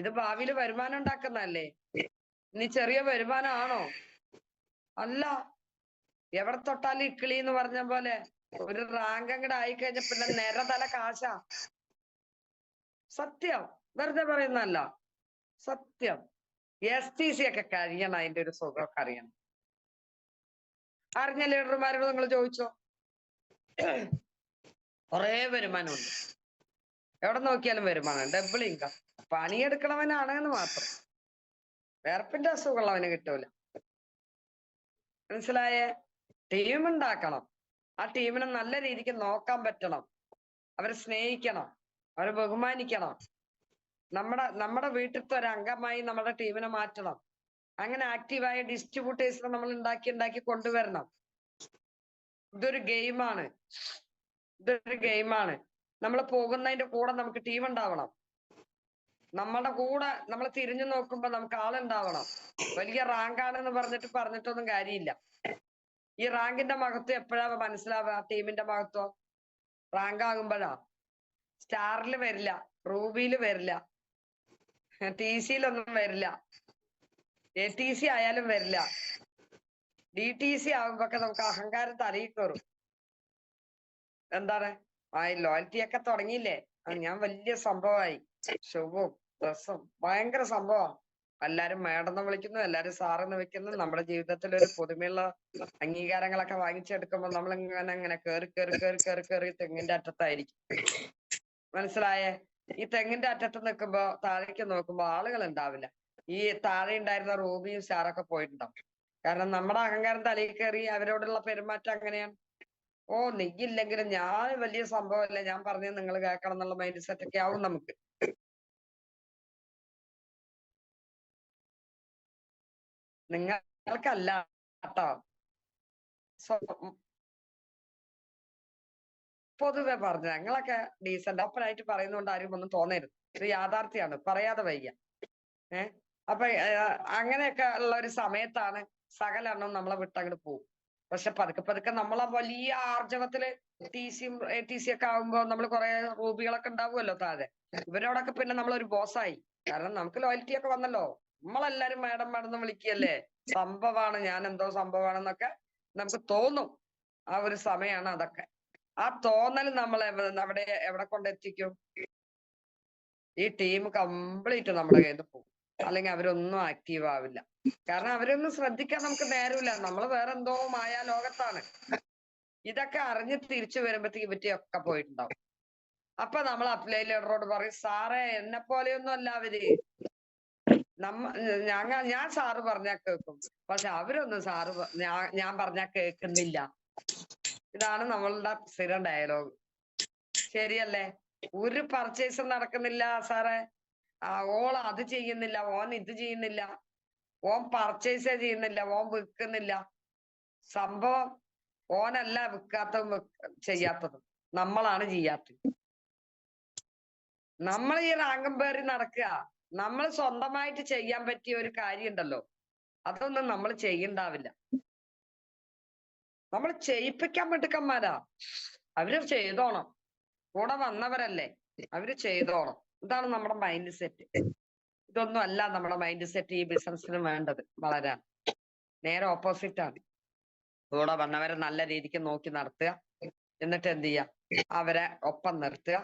ഇത് ഭാവിയിൽ വരുമാനം ഉണ്ടാക്കുന്നതല്ലേ? ഇനി ചെറിയ വരുമാനമാണോ? അല്ല. എവിടെ തൊട്ടാലും ഇക്കിളി എന്ന് പറഞ്ഞ പോലെ ഒരു റാങ്ക് അങ്ങോട്ട് ആയിക്കഴിഞ്ഞ പിന്നെ നിരതല കാശാ. സത്യം, വെറുതെ പറയുന്നല്ല, സത്യം. STC ഒക്കെ കഴിയണം, അതിന്റെ ഒരു സുഖമൊക്കെ അറിയണം. അറിഞ്ഞ ലീഡർമാരോട് നിങ്ങൾ ചോദിച്ചോ, കുറെ വരുമാനമുണ്ട്, എവിടെ നോക്കിയാലും വരുമാനം, ഡബിൾ ഇൻകം. പണിയെടുക്കണവനാണ് എന്ന് മാത്രം, വേർപ്പിന്റെ അസുഖമുള്ളവന് കിട്ടൂല. മനസ്സിലായേ? ടീം ഉണ്ടാക്കണം, ആ ടീമിനെ നല്ല രീതിക്ക് നോക്കാൻ പറ്റണം, അവരെ സ്നേഹിക്കണം, അവരെ ബഹുമാനിക്കണം. നമ്മുടെ വീട്ടിലത്തെ ഒരു അംഗമായി നമ്മുടെ ടീമിനെ മാറ്റണം. അങ്ങനെ ആക്റ്റീവായ ഡിസ്ട്രിബ്യൂട്ടേഴ്സിനെ നമ്മൾ ഉണ്ടാക്കി കൊണ്ടുവരണം. ഇതൊരു ഗെയിമാണ്, നമ്മൾ പോകുന്നതിന്റെ കൂടെ നമുക്ക് ടീം ഉണ്ടാവണം. നമ്മുടെ കൂടെ നമ്മൾ തിരിഞ്ഞു നോക്കുമ്പോ നമുക്ക് ആളുണ്ടാവണം. വലിയ റാങ്കാണെന്ന് പറഞ്ഞിട്ടൊന്നും കാര്യമില്ല. ഈ റാങ്കിന്റെ മഹത്വം എപ്പോഴാ മനസ്സിലാവുക? ടീമിന്റെ മഹത്വം റാങ്ക് ആകുമ്പോഴാ. സ്റ്റാറിൽ വരില്ല, റൂബിയിൽ വരില്ല, TC-യിലൊന്നും വരില്ല, ATC ആയാലും വരില്ല. DTC ആകുമ്പോഴൊക്കെ നമുക്ക് അഹങ്കാരം തലയിൽ കയറും. എന്താണ് ലോയൽറ്റി ഒക്കെ തുടങ്ങിയില്ലേ, ഞാൻ വലിയ സംഭവമായി, ശുഭവും രസം ഭയങ്കര സംഭവമാണ്. എല്ലാരും മേഡെന്ന് വിളിക്കുന്നു, എല്ലാരും സാറെന്ന് വെക്കുന്നു. നമ്മുടെ ജീവിതത്തിൽ ഒരു പുതുമയുള്ള അംഗീകാരങ്ങളൊക്കെ വാങ്ങിച്ചെടുക്കുമ്പോൾ നമ്മൾ ഇങ്ങനെ കേറി തെങ്ങിന്റെ അറ്റത്തായിരിക്കും. മനസ്സിലായേ? ഈ തെങ്ങിന്റെ അറ്റത്ത് നിൽക്കുമ്പോ താഴേക്ക് നോക്കുമ്പോ ആളുകൾ ഉണ്ടാവില്ല. ഈ താഴെ ഉണ്ടായിരുന്ന റൂബിയും സാറൊക്കെ പോയിട്ടുണ്ടാവും. കാരണം നമ്മുടെ അഹങ്കാരം തലയിൽ കയറി അവരോടുള്ള പെരുമാറ്റം അങ്ങനെയാണ്. ഓ നെയ്യില്ലെങ്കിലും ഞാൻ വലിയ സംഭവമല്ലേ, ഞാൻ പറഞ്ഞത് നിങ്ങൾ കേൾക്കണം എന്നുള്ള മൈൻഡ് സെറ്റ് ഒക്കെ ആവും നമുക്ക്. നിങ്ങൾക്കല്ല കേട്ടോ, പൊതുവെ പറഞ്ഞു ഞങ്ങളൊക്കെ ഡീസന്റ് ഓപ്പണായിട്ട് പറയുന്നതുകൊണ്ട് ആരും ഒന്നും തോന്നരുത്. ഇത് യാഥാർത്ഥ്യമാണ്, പറയാതെ വയ്യ. അപ്പൊ അങ്ങനെയൊക്കെ ഉള്ള ഒരു സമയത്താണ് സകലെണ്ണം നമ്മളെ വിട്ടങ്ങോട്ട് പോകും. പക്ഷെ പതുക്കെ നമ്മളെ വലിയ ആർജവത്തില് TC ഒക്കെ ആകുമ്പോ നമ്മൾ കുറെ റൂബികളൊക്കെ ഉണ്ടാവുമല്ലോ താഴെ. ഇവരോടൊക്കെ പിന്നെ നമ്മളൊരു ബോസായി. കാരണം നമുക്ക് ലോയൽറ്റി ഒക്കെ വന്നല്ലോ. നമ്മളെല്ലാരും മേഡം എന്ന് വിളിക്കുകയല്ലേ, സംഭവമാണ്, ഞാൻ എന്തോ സംഭവമാണെന്നൊക്കെ നമുക്ക് തോന്നും. ആ ഒരു സമയമാണ് അതൊക്കെ. ആ തോന്നൽ നമ്മൾ എവിടെ കൊണ്ടെത്തിക്കും? ഈ ടീം കംപ്ലീറ്റ് നമ്മുടെ കയ്യിൽ നിന്ന് പോകും. അല്ലെങ്കിൽ അവരൊന്നും ആക്റ്റീവ് ആവില്ല. കാരണം അവരൊന്നും ശ്രദ്ധിക്കാൻ നമുക്ക് നേരമില്ല. നമ്മൾ വേറെ എന്തോ മായാ ലോകത്താണ്. ഇതൊക്കെ അറിഞ്ഞ് തിരിച്ചു വരുമ്പോഴത്തേക്ക് ഇവറ്റൊക്കെ പോയിട്ടുണ്ടാവും. അപ്പൊ നമ്മൾ അപ്ലൈ ലീഡറോട് പറയും, സാറേ എന്നെ പോലെയൊന്നും അല്ല അവര്. ഞാൻ സാറ് പറഞ്ഞാൽ കേൾക്കും, പക്ഷെ അവരൊന്നും ഞാൻ പറഞ്ഞാൽ കേൾക്കുന്നില്ല. ഇതാണ് നമ്മളുടെ സ്ഥിരം ഡയലോഗ്. ശരിയല്ലേ? ഒരു പർച്ചേസും നടക്കുന്നില്ല സാറേ, ഓൾ അത് ചെയ്യുന്നില്ല, ഓൻ ഇത് ചെയ്യുന്നില്ല, ഓൻ പർച്ചേസേ ചെയ്യുന്നില്ല, ഓൻ വിൽക്കുന്നില്ല. സംഭവം ഓനല്ല വിൽക്കാത്തതും ചെയ്യാത്തതും, നമ്മളാണ് ചെയ്യാത്തത്. നമ്മൾ ഈ റാങ്കം പേറി നടക്കുക. നമ്മൾ സ്വന്തമായിട്ട് ചെയ്യാൻ പറ്റിയ ഒരു കാര്യം ഉണ്ടല്ലോ, അതൊന്നും നമ്മൾ ചെയ്യണ്ടാവില്ല. നമ്മൾ ചെയ്യിപ്പിക്കാൻ മിടുക്കന്മാരാ. അവര് ചെയ്തോണം, കൂടെ വന്നവരല്ലേ, അവര് ചെയ്തോണം. ഇതാണ് നമ്മുടെ മൈൻഡ് സെറ്റ്. ഇതൊന്നും അല്ല നമ്മുടെ മൈൻഡ് സെറ്റ് ഈ ബിസിനസ്സിന് വേണ്ടത്. വളരാൻ നേരെ ഓപ്പോസിറ്റ് ആണ്. കൂടെ വന്നവരെ നല്ല രീതിക്ക് നോക്കി നടത്തുക, എന്നിട്ട് എന്ത് ചെയ്യുക, അവരെ ഒപ്പം നിർത്തുക.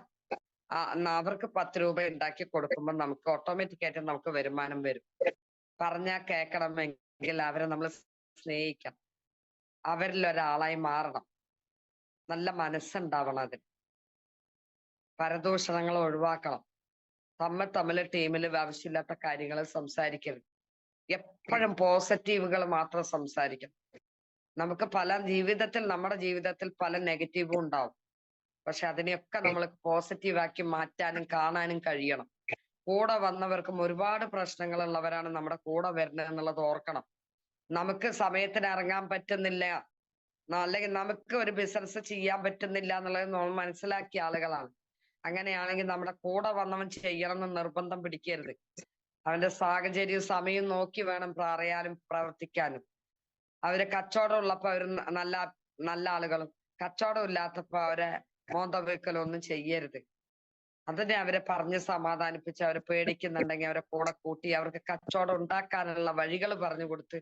അവർക്ക് 10 രൂപ ഉണ്ടാക്കി കൊടുക്കുമ്പോൾ നമുക്ക് ഓട്ടോമാറ്റിക് ആയിട്ട് നമുക്ക് വരുമാനം വരും. പറഞ്ഞാൽ കേൾക്കണമെങ്കിൽ അവരെ നമ്മൾ സ്നേഹിക്കണം, അവരിൽ ഒരാളായി മാറണം, നല്ല മനസ്സുണ്ടാവണം. അതിന് പരദൂഷണങ്ങൾ ഒഴിവാക്കണം. തമ്മിൽ ടീമിൽ ആവശ്യമില്ലാത്ത കാര്യങ്ങൾ സംസാരിക്കരുത്. എപ്പോഴും പോസിറ്റീവുകൾ മാത്രം സംസാരിക്കണം. നമുക്ക് നമ്മുടെ ജീവിതത്തിൽ പല നെഗറ്റീവും ഉണ്ടാവും. പക്ഷെ അതിനെയൊക്കെ നമ്മൾ പോസിറ്റീവാക്കി മാറ്റാനും കാണാനും കഴിയണം. കൂടെ വന്നവർക്കും ഒരുപാട് പ്രശ്നങ്ങളുള്ളവരാണ് നമ്മുടെ കൂടെ വരുന്നത് എന്നുള്ളത് ഓർക്കണം. നമുക്ക് സമയത്തിന് ഇറങ്ങാൻ പറ്റുന്നില്ല, അല്ലെങ്കിൽ നമുക്ക് ഒരു ബിസിനസ് ചെയ്യാൻ പറ്റുന്നില്ല എന്നുള്ളത് നമ്മൾ മനസ്സിലാക്കിയ ആളുകളാണ്. അങ്ങനെയാണെങ്കിൽ നമ്മുടെ കൂടെ വന്നവൻ ചെയ്യണം എന്ന് നിർബന്ധം പിടിക്കരുത്. അവന്റെ സാഹചര്യവും സമയവും നോക്കി വേണം പറയാനും പ്രവർത്തിക്കാനും. അവര് കച്ചവടം ഉള്ളപ്പോ അവര് നല്ല നല്ല ആളുകളും, കച്ചവടം ഇല്ലാത്തപ്പോ അവരെ മോന്തവെക്കലൊന്നും ചെയ്യരുത്. അതിനെ അവരെ പറഞ്ഞ് സമാധാനിപ്പിച്ച്, അവരെ പേടിക്കുന്നുണ്ടെങ്കിൽ അവരെ കൂടെ കൂട്ടി അവർക്ക് കച്ചവടം ഉണ്ടാക്കാനുള്ള വഴികൾ പറഞ്ഞു കൊടുത്ത്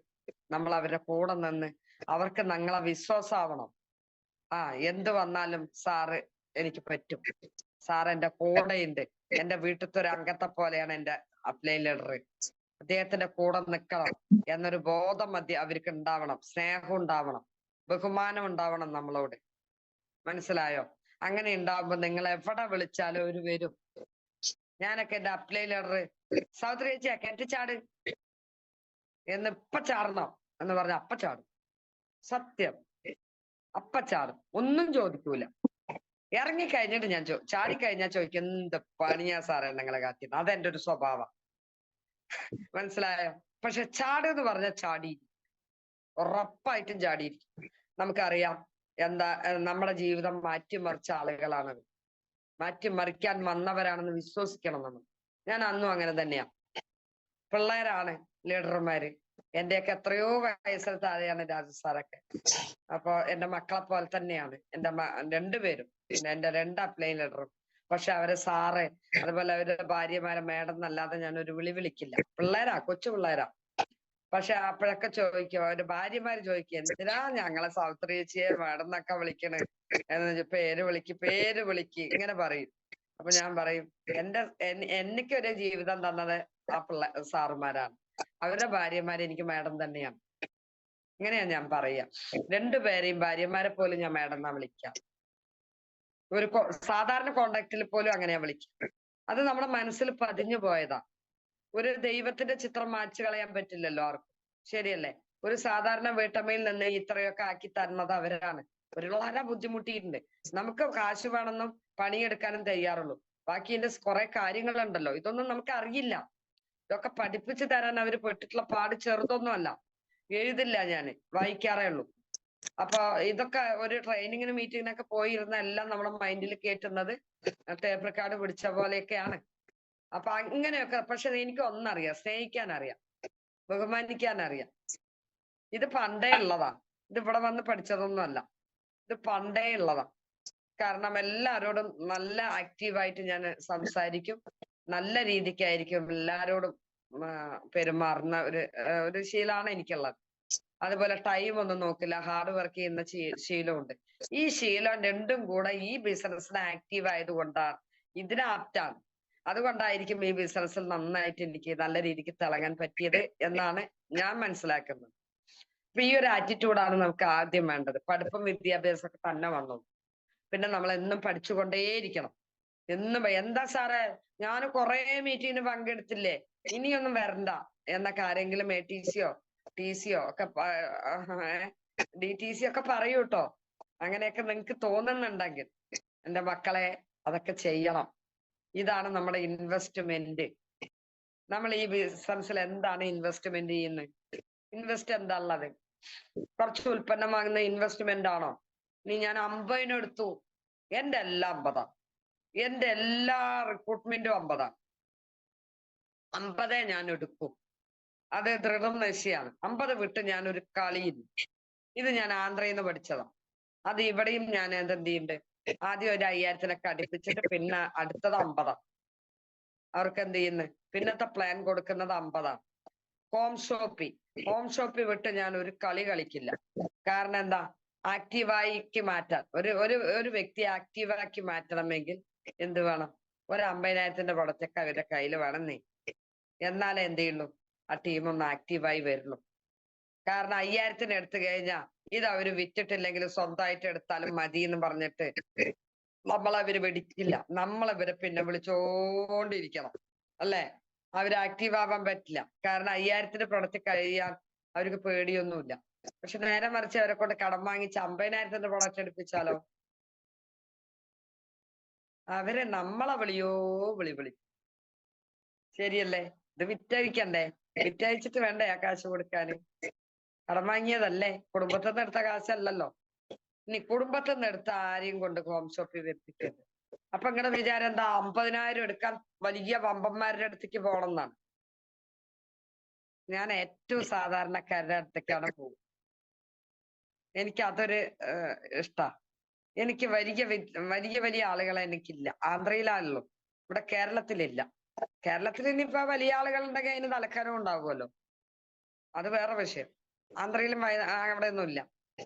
നമ്മൾ അവരുടെ കൂടെ നിന്ന് അവർക്ക് ഞങ്ങളെ വിശ്വാസമാവണം. ആ എന്ത് വന്നാലും സാറ് എനിക്ക് പറ്റും, സാർ എന്റെ കൂടെയുണ്ട്, എന്റെ വീട്ടിലത്തെ ഒരു അംഗത്തെ പോലെയാണ് എന്റെ അപ്ലൈൻ ലീഡർ, അദ്ദേഹത്തിന്റെ കൂടെ നിൽക്കണം എന്നൊരു ബോധം അവർക്ക് ഉണ്ടാവണം, സ്നേഹം ഉണ്ടാവണം, ബഹുമാനം ഉണ്ടാവണം നമ്മളോട്. മനസ്സിലായോ? അങ്ങനെ ഉണ്ടാവുമ്പോ നിങ്ങൾ എവിടെ വിളിച്ചാലും ഒരു വരും. ഞാനൊക്കെ എന്റെ അപ്ലൈ ലീഡർ സൗത്രി ചേച്ചിയാ കെട്ടിച്ചാട് എന്ന് ഇപ്പൊ ചാടണം എന്ന് പറഞ്ഞ അപ്പ ചാടും. സത്യം, അപ്പ ചാടും, ഒന്നും ചോദിക്കൂല. ഇറങ്ങിക്കഴിഞ്ഞിട്ട് ഞാൻ ചാടിക്കഴിഞ്ഞാൽ ചോദിക്കും എന്ത് പണിയാ സാറേ നിങ്ങളെ കാത്തിരുന്നു. അതെന്റെ ഒരു സ്വഭാവം. മനസ്സിലായോ? പക്ഷെ ചാടെന്ന് പറഞ്ഞാൽ ചാടി, ഉറപ്പായിട്ടും ചാടിയിരിക്കും. നമുക്കറിയാം എന്താ നമ്മുടെ ജീവിതം മാറ്റിമറിച്ച ആളുകളാണത്, മാറ്റിമറിക്കാൻ വന്നവരാണെന്ന് വിശ്വസിക്കണം നമ്മൾ. ഞാൻ അന്നും അങ്ങനെ തന്നെയാ. പിള്ളേരാണ് ലീഡർമാര്. എന്റെയൊക്കെ എത്രയോ വയസ്സിൽ താഴെയാണ് രാജു സാറൊക്കെ. അപ്പൊ എന്റെ മക്കളെ പോലെ തന്നെയാണ് എന്റെ രണ്ടുപേരും, പിന്നെ എന്റെ രണ്ട് അപ്ലൈൻ ലീഡറും. പക്ഷെ അവരെ സാറ്, അതുപോലെ അവരുടെ ഭാര്യമാരെ മേഡം എന്നല്ലാതെ ഞാൻ ഒരു വിളിക്കില്ല. പിള്ളേരാ, കൊച്ചു പിള്ളേരാ. പക്ഷെ അപ്പോഴൊക്കെ ചോദിക്കും, അവരുടെ ഭാര്യമാര് ചോദിക്കും എന്തിനാ ഞങ്ങളെ സാവിത്രി ചേച്ചിയെ മേഡം എന്നൊക്കെ വിളിക്കണേ എന്ന്, പേര് വിളിക്ക് ഇങ്ങനെ പറയും. അപ്പൊ ഞാൻ പറയും എനിക്കൊരു ജീവിതം തന്നത് ആ സാറുമാരാണ്, അവരുടെ ഭാര്യമാര് എനിക്ക് മേഡം തന്നെയാണ്. ഇങ്ങനെയാ ഞാൻ പറയാ. രണ്ടുപേരെയും ഭാര്യമാരെ പോലും ഞാൻ മേഡം എന്നാ വിളിക്കാം. ഒരു സാധാരണ കോണ്ടാക്റ്റിൽ പോലും അങ്ങനെയാ വിളിക്കുക. അത് നമ്മുടെ മനസ്സിൽ പതിഞ്ഞു പോയതാ. ഒരു ദൈവത്തിന്റെ ചിത്രം മായ്ച്ചു കളയാൻ പറ്റില്ലല്ലോ ആർക്കും, ശരിയല്ലേ? ഒരു സാധാരണ വീട്ടമ്മയിൽ നിന്ന് ഇത്രയൊക്കെ ആക്കി തരുന്നത് അവരാണ്. ഒരു വളരെ ബുദ്ധിമുട്ടിയിട്ടുണ്ട്. നമുക്ക് കാശ് വേണമെന്നും പണിയെടുക്കാനും തയ്യാറുള്ളൂ. ബാക്കി എന്റെ കുറെ കാര്യങ്ങളുണ്ടല്ലോ, ഇതൊന്നും നമുക്ക് അറിയില്ല. ഇതൊക്കെ പഠിപ്പിച്ചു തരാൻ അവര് പെട്ടിട്ടുള്ള പാട് ചെറുതൊന്നും അല്ല. എഴുതില്ല, ഞാന് വായിക്കാറേ ഉള്ളൂ. അപ്പൊ ഇതൊക്കെ ഒരു ട്രെയിനിങ്ങിന് മീറ്റിങ്ങിനൊക്കെ പോയിരുന്ന എല്ലാം നമ്മുടെ മൈൻഡിൽ കേട്ടുന്നത് ടേപ്പ് റെക്കോർഡ് പിടിച്ച പോലെയൊക്കെയാണ്. അപ്പൊ അങ്ങനെയൊക്കെ. പക്ഷെ എനിക്ക് ഒന്നറിയാം, സ്നേഹിക്കാൻ അറിയാം, ബഹുമാനിക്കാൻ അറിയാം. ഇത് പണ്ടേ ഉള്ളതാ, ഇത് ഇവിടെ വന്ന് പഠിച്ചതൊന്നും അല്ല, ഇത് പണ്ടേ ഉള്ളതാ. കാരണം എല്ലാരോടും നല്ല ആക്റ്റീവായിട്ട് ഞാൻ സംസാരിക്കും, നല്ല രീതിക്കായിരിക്കും എല്ലാരോടും പെരുമാറുന്ന ഒരു ശീലമാണ് എനിക്കുള്ളത്. അതുപോലെ ടൈം ഒന്നും നോക്കില്ല, ഹാർഡ് വർക്ക് ചെയ്യുന്ന ശീലമുണ്ട്. ഈ ശീലം രണ്ടും കൂടെ ഈ ബിസിനസ്സിന് ആക്റ്റീവ് ആയതുകൊണ്ടാണ്, ഇതിന് ആപ്റ്റാണ്. അതുകൊണ്ടായിരിക്കും ഈ ബിസിനസ്സിൽ നന്നായിട്ട് എനിക്ക് നല്ല രീതിക്ക് തിളങ്ങാൻ പറ്റിയത് എന്നാണ് ഞാൻ മനസ്സിലാക്കുന്നത്. അപ്പൊ ഈ ഒരു ആറ്റിറ്റ്യൂഡാണ് നമുക്ക് ആദ്യം വേണ്ടത്. പഠിപ്പും വിദ്യാഭ്യാസമൊക്കെ തന്നെ വന്നു, പിന്നെ നമ്മൾ എന്നും പഠിച്ചുകൊണ്ടേയിരിക്കണം. എന്നും എന്താ സാറേ ഞാൻ കുറെ മീറ്റിങ്ങിന് പങ്കെടുത്തില്ലേ, ഇനിയൊന്നും വരണ്ട എന്നൊക്കെ ആരെങ്കിലും ATC-യോ TC-യോ ഒക്കെ DTC ഒക്കെ പറയൂ കേട്ടോ. അങ്ങനെയൊക്കെ നിങ്ങക്ക് തോന്നുന്നുണ്ടെങ്കിൽ എന്റെ മക്കളെ അതൊക്കെ ചെയ്യണം. ഇതാണ് നമ്മുടെ ഇൻവെസ്റ്റ്മെന്റ്. നമ്മൾ ഈ ബിസിനസ്സിൽ എന്താണ് ഇൻവെസ്റ്റ്മെന്റ് ചെയ്യുന്നത്? ഇൻവെസ്റ്റ് എന്താ ഉള്ളത്? കുറച്ച് ഉൽപ്പന്നം വാങ്ങുന്ന ഇൻവെസ്റ്റ്മെന്റ് ആണോ? ഇനി ഞാൻ 50 എടുത്തു, എന്റെ എല്ലാം 50, എന്റെ എല്ലാ റിക്രൂട്ട്മെന്റും 50, 50 ഞാൻ എടുക്കും. അത് ദൃഢം നിശ്ചയാണ്. 50 വിട്ട് ഞാൻ ഒരു കളിയില്ല. ഇത് ഞാൻ ആന്ധ്രയിൽ നിന്ന് പഠിച്ചതാ. അത് ഇവിടെയും ഞാൻ എന്ത് ചെയ്യുന്നുണ്ട്, ആദ്യം ഒരു 5000-നൊക്കെ അടുപ്പിച്ചിട്ട് പിന്നെ അടുത്തത് 50. അവർക്ക് എന്ത് ചെയ്യുന്നു, പിന്നത്തെ പ്ലാൻ കൊടുക്കുന്നത് 50. ഹോം ഷോപ്പി വിട്ട് ഞാൻ ഒരു കളി കളിക്കില്ല. കാരണം എന്താ, ആക്റ്റീവാക്കി മാറ്റാൻ ഒരു വ്യക്തി ആക്റ്റീവാക്കി മാറ്റണമെങ്കിൽ എന്ത് വേണം? ഒരു 50,000-ന്റെ പ്രൊഡക്റ്റൊക്കെ അവരുടെ കയ്യിൽ വേണം. എന്നാലേ എന്ത് ചെയ്യുള്ളൂ, ആ ടീം ഒന്ന് ആക്റ്റീവായി വരുള്ളൂ. കാരണം 5000-ന് എടുത്തു കഴിഞ്ഞാൽ ഇത് അവര് വിറ്റിട്ടില്ലെങ്കിൽ സ്വന്തമായിട്ട് എടുത്താലും മതി എന്ന് പറഞ്ഞിട്ട് നമ്മളവര് വെടിക്കില്ല. നമ്മളവരെ പിന്നെ വിളിച്ചോണ്ടിരിക്കണം, അല്ലേ? അവർ ആക്റ്റീവ് ആവാൻ പറ്റില്ല. കാരണം 5000-ന്റെ പ്രൊഡക്റ്റ് കഴിയാൻ അവർക്ക് പേടിയൊന്നുമില്ല. പക്ഷെ നേരെ മറിച്ച് അവരെ കൊണ്ട് കടം വാങ്ങിച്ച് 50,000-ന്റെ പ്രൊഡക്റ്റ് എടുപ്പിച്ചാലോ, അവരെ നമ്മളെ വിളി. ശരിയല്ലേ? ഇത് വിറ്റഴിക്കണ്ടേ? വിറ്റഴിച്ചിട്ട് വേണ്ടേ ആ കാശ് കൊടുക്കാന്? കടം വാങ്ങിയതല്ലേ, കുടുംബത്തിൽ നിന്ന് എടുത്ത കാശല്ലല്ലോ. ഇനി കുടുംബത്തിൽ നിന്ന് എടുത്ത ആരെയും കൊണ്ട് ഹോം ഷോപ്പിൽ എത്തിക്കരുത്. അപ്പൊ നിങ്ങളുടെ വിചാരം എന്താ, 50,000 എടുക്കാൻ വലിയ വമ്പന്മാരുടെ അടുത്തേക്ക് പോകണം എന്നാണ്? ഞാൻ ഏറ്റവും സാധാരണക്കാരുടെ അടുത്തേക്കാണ് പോകും. എനിക്ക് അതൊരു ഇഷ്ടാ. എനിക്ക് വലിയ ആളുകളെ എനിക്കില്ല. ആന്ധ്രയിലാണല്ലോ, ഇവിടെ കേരളത്തിലില്ല. കേരളത്തിൽ ഇനിയിപ്പോ വലിയ ആളുകളുണ്ടെങ്കിൽ അതിന് തലക്കാനും ഉണ്ടാവുമല്ലോ, അത് വേറെ വിഷയം. ആന്ധ്രയിലും അവിടെ ഒന്നും ഇല്ല.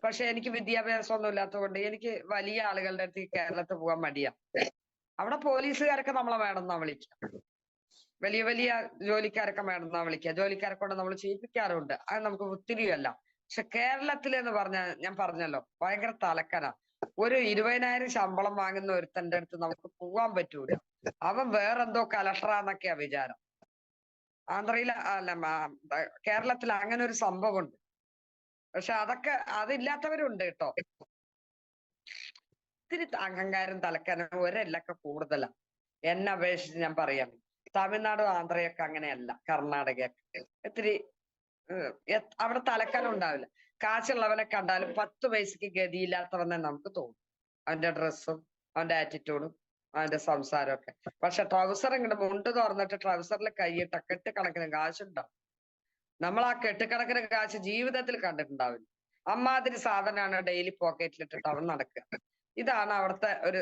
പക്ഷെ എനിക്ക് വിദ്യാഭ്യാസം ഒന്നും ഇല്ലാത്തതുകൊണ്ട് എനിക്ക് വലിയ ആളുകളുടെ അടുത്ത് കേരളത്തിൽ പോകാൻ മടിയാ. അവിടെ പോലീസുകാരൊക്കെ നമ്മളെ വേണം എന്നാ വിളിക്കുക. വലിയ വലിയ ജോലിക്കാരൊക്കെ വേണം എന്നാ വിളിക്കുക. ജോലിക്കാരെ കൊണ്ട് നമ്മൾ ചെയ്യിപ്പിക്കാറുണ്ട്. അത് നമുക്ക് ഒത്തിരിയല്ല. പക്ഷെ കേരളത്തിലെന്ന് പറഞ്ഞാൽ ഞാൻ പറഞ്ഞല്ലോ ഭയങ്കര തലക്കനാ. ഒരു 20,000 ശമ്പളം വാങ്ങുന്ന ഒരുത്തന്റെ അടുത്ത് നമുക്ക് പോവാൻ പറ്റൂല. അവൻ വേറെന്തോ കലക്ടറാന്നൊക്കെയാ വിചാരം. ആന്ധ്രയിലെ അല്ല കേരളത്തിൽ അങ്ങനെ ഒരു സംഭവമുണ്ട്. പക്ഷെ അതൊക്കെ അതില്ലാത്തവരുണ്ട് കേട്ടോ. ഇത്തിരി അഹങ്കാരം തലക്കനം ഒരെല്ലൊക്കെ കൂടുതലാ. എന്നെ അപേക്ഷിച്ച് ഞാൻ പറയാം. തമിഴ്നാടും ആന്ധ്രയൊക്കെ അങ്ങനെയല്ല. കർണാടകയൊക്കെ ഇത്തിരി അവിടെ തലക്കനം ഉണ്ടാവില്ല. കാശുള്ളവനെ കണ്ടാലും 10 പൈസക്ക് ഗതിയില്ലാത്തവനെ നമുക്ക് തോന്നും. അവന്റെ ഡ്രസ്സും അവന്റെ ആറ്റിറ്റ്യൂഡും അവന്റെ സംസാരമൊക്കെ. പക്ഷെ ട്രൗസർ ഇങ്ങോട്ട് മുണ്ട് തുറന്നിട്ട് ട്രൗസറിൽ കൈയിട്ട കെട്ടുകണക്കിന് കാശുണ്ടാവും. നമ്മൾ ആ കെട്ടുകണക്കിന് കാശ് ജീവിതത്തിൽ കണ്ടിട്ടുണ്ടാവില്ല. അമ്മാതിരി സാധനമാണ് ഡെയിലി പോക്കറ്റിലിട്ടിട്ട് അവൻ നടക്കുക. ഇതാണ് അവിടുത്തെ ഒരു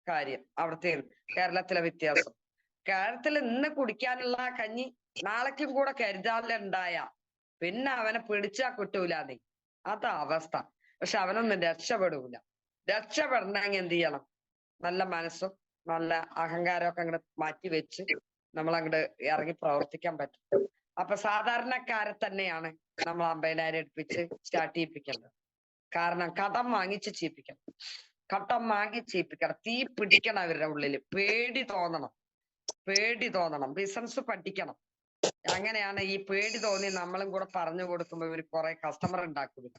കാര്യം. അവിടുത്തെ കേരളത്തിലെ വ്യത്യാസം. കേരളത്തിൽ ഇന്ന് കുടിക്കാനുള്ള കഞ്ഞി നാളേക്കും കൂടെ കരുതാലുണ്ടായ പിന്നെ അവനെ പിടിച്ചാ കിട്ടൂല നീ. അതാ അവസ്ഥ. പക്ഷെ അവനൊന്നും രക്ഷപ്പെടൂല. രക്ഷപ്പെടണമെങ്കിൽ എന്ത് ചെയ്യണം? നല്ല മനസ്സും നല്ല അഹങ്കാരമൊക്കെ അങ്ങോട്ട് മാറ്റി വെച്ച് നമ്മൾ അങ്ങോട്ട് ഇറങ്ങി പ്രവർത്തിക്കാൻ പറ്റും. അപ്പൊ സാധാരണക്കാരെ തന്നെയാണ് നമ്മൾ 50,000 എടുപ്പിച്ച് സ്റ്റാർട്ട് ചെയ്യിപ്പിക്കേണ്ടത്. കാരണം കടം വാങ്ങിച്ച് ചെയ്യിപ്പിക്കണം. കടം വാങ്ങി ചെയ്യിപ്പിക്കണം. തീ പിടിക്കണം അവരുടെ ഉള്ളിൽ. പേടി തോന്നണം. പേടി തോന്നണം. ബിസിനസ് പഠിക്കണം. അങ്ങനെയാണ് ഈ പേടി തോന്നി നമ്മളും കൂടെ പറഞ്ഞു കൊടുക്കുമ്പോ ഇവർ കുറെ കസ്റ്റമർ ഉണ്ടാക്കും.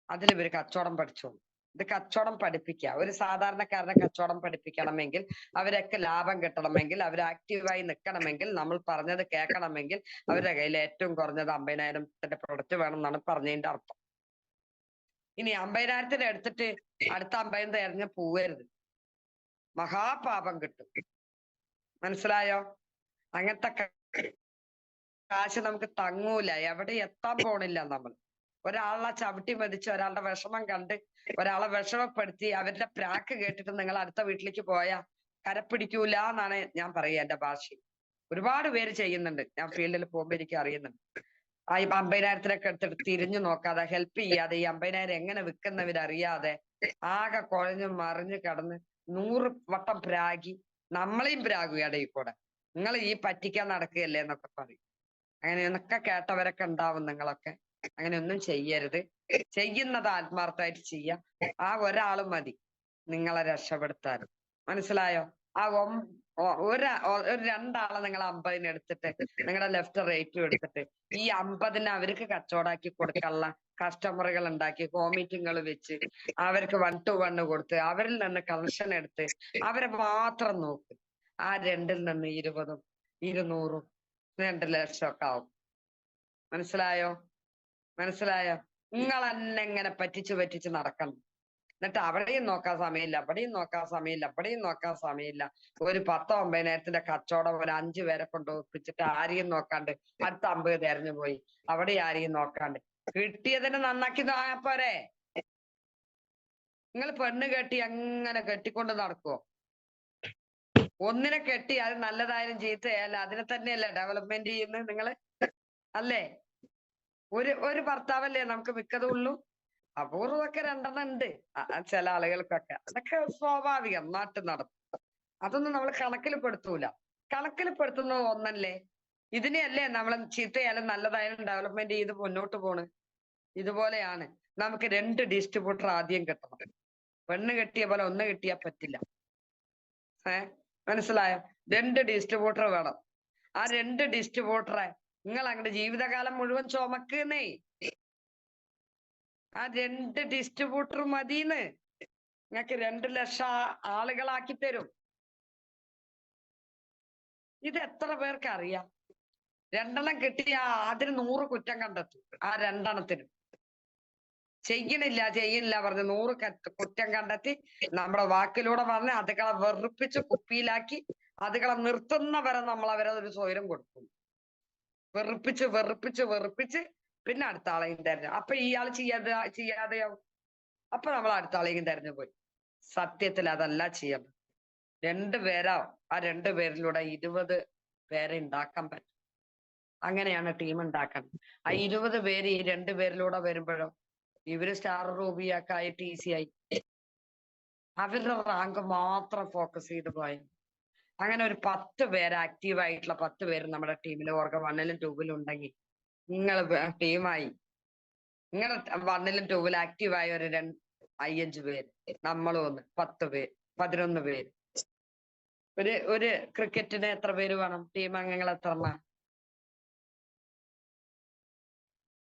അതിൽ ഇവര് കച്ചവടം പഠിച്ചോളൂ. ഇത് കച്ചവടം പഠിപ്പിക്കുക. ഒരു സാധാരണക്കാരനെ കച്ചവടം പഠിപ്പിക്കണമെങ്കിൽ, അവരൊക്കെ ലാഭം കിട്ടണമെങ്കിൽ, അവർ ആക്റ്റീവായി നിൽക്കണമെങ്കിൽ, നമ്മൾ പറഞ്ഞത് കേൾക്കണമെങ്കിൽ അവരുടെ കയ്യിൽ ഏറ്റവും കുറഞ്ഞത് 50,000 പ്രൊഡക്റ്റ് വേണം എന്നാണ് പറഞ്ഞതിന്റെ അർത്ഥം. ഇനി 50,000 എടുത്തിട്ട് അടുത്ത 50 എറിഞ്ഞ് പോവരുത്. മഹാപാപം കിട്ടും. മനസ്സിലായോ? അങ്ങനത്തെ കാശ് നമുക്ക് തങ്ങൂല. എവിടെ എത്താൻ പോണില്ല നമ്മൾ. ഒരാളെ ചവിട്ടി മതിച്ച് ഒരാളുടെ വിഷമം കണ്ട് ഒരാളെ വിഷമപ്പെടുത്തി അവരുടെ പ്രാക്ക് കേട്ടിട്ട് നിങ്ങൾ അടുത്ത വീട്ടിലേക്ക് പോയാ കരപ്പിടിക്കൂല എന്നാണ് ഞാൻ പറയുക എന്റെ ഭാഷയിൽ. ഒരുപാട് പേര് ചെയ്യുന്നുണ്ട്. ഞാൻ ഫീൽഡിൽ പോകുമ്പോ എനിക്ക് അറിയുന്നുണ്ട്. ആ 50,000 എടുത്തിട്ട് തിരിഞ്ഞു നോക്കാതെ ഹെൽപ്പ് ചെയ്യാതെ ഈ 50,000 എങ്ങനെ വിൽക്കുന്നവരറിയാതെ ആകെ കുഴഞ്ഞു മറിഞ്ഞു കിടന്ന് 100 വട്ടം പ്രാഗി നമ്മളെയും പ്രാഗും ഇടയിൽ കൂടെ. നിങ്ങൾ ഈ പറ്റിക്കാൻ നടക്കുകയല്ലേ എന്നൊക്കെ പറയും. അങ്ങനെയൊക്കെ കേട്ടവരൊക്കെ ഉണ്ടാവും നിങ്ങളൊക്കെ. അങ്ങനെയൊന്നും ചെയ്യരുത്. ചെയ്യുന്നത് ആത്മാർത്ഥമായിട്ട് ചെയ്യാം. ആ ഒരാളും മതി നിങ്ങളെ രക്ഷപ്പെടുത്താൻ. മനസ്സിലായോ? ആ ഒരു 2 ആളെ നിങ്ങൾ 50 എടുത്തിട്ട് നിങ്ങളുടെ ലെഫ്റ്റ് റൈറ്റും എടുത്തിട്ട് ഈ 50 അവർക്ക് കച്ചവടാക്കി കൊടുക്കാനുള്ള കസ്റ്റമറുകൾ ഉണ്ടാക്കി കോമീറ്റിങ്ങൾ വെച്ച് അവർക്ക് 1 to 1 കൊടുത്ത് അവരിൽ നിന്ന് കമ്മീഷൻ എടുത്ത് അവരെ മാത്രം നോക്ക്. ആ 2-ൽ നിന്ന് 20ഉം 200ഉം 2 ലക്ഷമൊക്കെ ആവും. മനസ്സിലായോ? മനസ്സിലായോ? നിങ്ങൾ തന്നെ ഇങ്ങനെ പറ്റിച്ച് നടക്കണം. എന്നിട്ട് അവിടെയും നോക്കാൻ സമയമില്ല, അവിടെയും നോക്കാൻ സമയമില്ല, അവിടെയും നോക്കാൻ സമയമില്ല. ഒരു 10-9,000 കച്ചവടം ഒരു 5 പേരെ കൊണ്ട് ഒപ്പിച്ചിട്ട് ആരെയും നോക്കാണ്ട് അടുത്ത 50 തെരഞ്ഞു പോയി. അവിടെ ആരെയും നോക്കാണ്ട് കിട്ടിയതിന് നന്നാക്കി പോരെ. നിങ്ങൾ പെണ്ണ് കെട്ടി അങ്ങനെ കെട്ടിക്കൊണ്ട് നടക്കുവോ? ഒന്നിനെ കെട്ടി അത് നല്ലതായാലും ചീത്തയായാലും അതിനെ തന്നെയല്ലേ ഡെവലപ്മെന്റ് ചെയ്യുന്നത് നിങ്ങള്? അല്ലേ? ഒരു ഭർത്താവല്ലേ നമുക്ക് മിക്കതുള്ളൂ. അപൂർവമൊക്കെ 2 ഉണ്ട് ചില ആളുകൾക്കൊക്കെ. അതൊക്കെ സ്വാഭാവികം, നാട്ടിൽ നടക്കും. അതൊന്നും നമ്മൾ കണക്കിൽപ്പെടുത്തൂല. കണക്കിൽപ്പെടുത്തുന്നത് ഒന്നല്ലേ. ഇതിനെയല്ലേ നമ്മൾ ചീത്തയായാലും നല്ലതായാലും ഡെവലപ്മെന്റ് ചെയ്ത് മുന്നോട്ട് പോണ്. ഇതുപോലെയാണ് നമുക്ക് 2 ഡിസ്ട്രിബ്യൂട്ടർ ആദ്യം കിട്ടണം. പെണ്ണ് കെട്ടിയ പോലെ ഒന്ന് കിട്ടിയാൽ പറ്റില്ല. മനസ്സിലായോ? 2 ഡിസ്ട്രിബ്യൂട്ടർ വേണം. ആ 2 ഡിസ്ട്രിബ്യൂട്ടറെ നിങ്ങൾ അങ്ങോട്ട് ജീവിതകാലം മുഴുവൻ ചുമക്കുന്നേ. ആ 2 ഡിസ്ട്രിബ്യൂട്ടർ മതിന്ന്. നിങ്ങൾക്ക് 2 ലക്ഷം ആളുകളാക്കി തരും. ഇത് എത്ര പേർക്ക് അറിയാം? 2 കിട്ടിയ അതിന് 100 കുറ്റം കണ്ടെത്തും. ആ 2 ചെയ്യണില്ല പറഞ്ഞ് 100 കുറ്റം കണ്ടെത്തി നമ്മുടെ വാക്കിലൂടെ പറഞ്ഞ് അതുകളെ വെറുപ്പിച്ച് കുപ്പിയിലാക്കി അതുകളെ നിർത്തുന്നവരെ നമ്മൾ അവരെ ഒരു സ്വൈരം കൊടുക്കും. വെറുപ്പിച്ച് പിന്നെ അടുത്ത ആളെയും തെരഞ്ഞു. അപ്പൊ ഇയാൾ ചെയ്യാതെയാവും. അപ്പൊ നമ്മൾ അടുത്ത ആളെയും തെരഞ്ഞു പോയി. സത്യത്തിൽ അതല്ല ചെയ്യണം. 2 പേരാ. ആ 2 പേരിലൂടെ 20 പേരെ ഉണ്ടാക്കാൻ പറ്റും. അങ്ങനെയാണ് ടീം ഉണ്ടാക്കണം. ആ 20 പേര് ഈ 2 പേരിലൂടെ വരുമ്പോഴോ ഇവര് സ്റ്റാർ റൂബിയാക്കായി TC ആയി. അവരുടെ റാങ്ക് മാത്രം ഫോക്കസ് ചെയ്ത് പോയി. അങ്ങനെ ഒരു 10 പേര് ആക്റ്റീവ് ആയിട്ടുള്ള 10 പേര് നമ്മുടെ ടീമിൽ ഓർഗ 1-ലും 2-ലും ഉണ്ടെങ്കിൽ നിങ്ങൾ ടീമായി. നിങ്ങളുടെ 1-ലും 2-ലും ആക്റ്റീവായ ഒരു 5 പേര്, നമ്മളും ഒന്ന് 10 പേര്, 11 പേര്. ഒരു ക്രിക്കറ്റിന് എത്ര പേര് വേണം? ടീം അംഗങ്ങൾ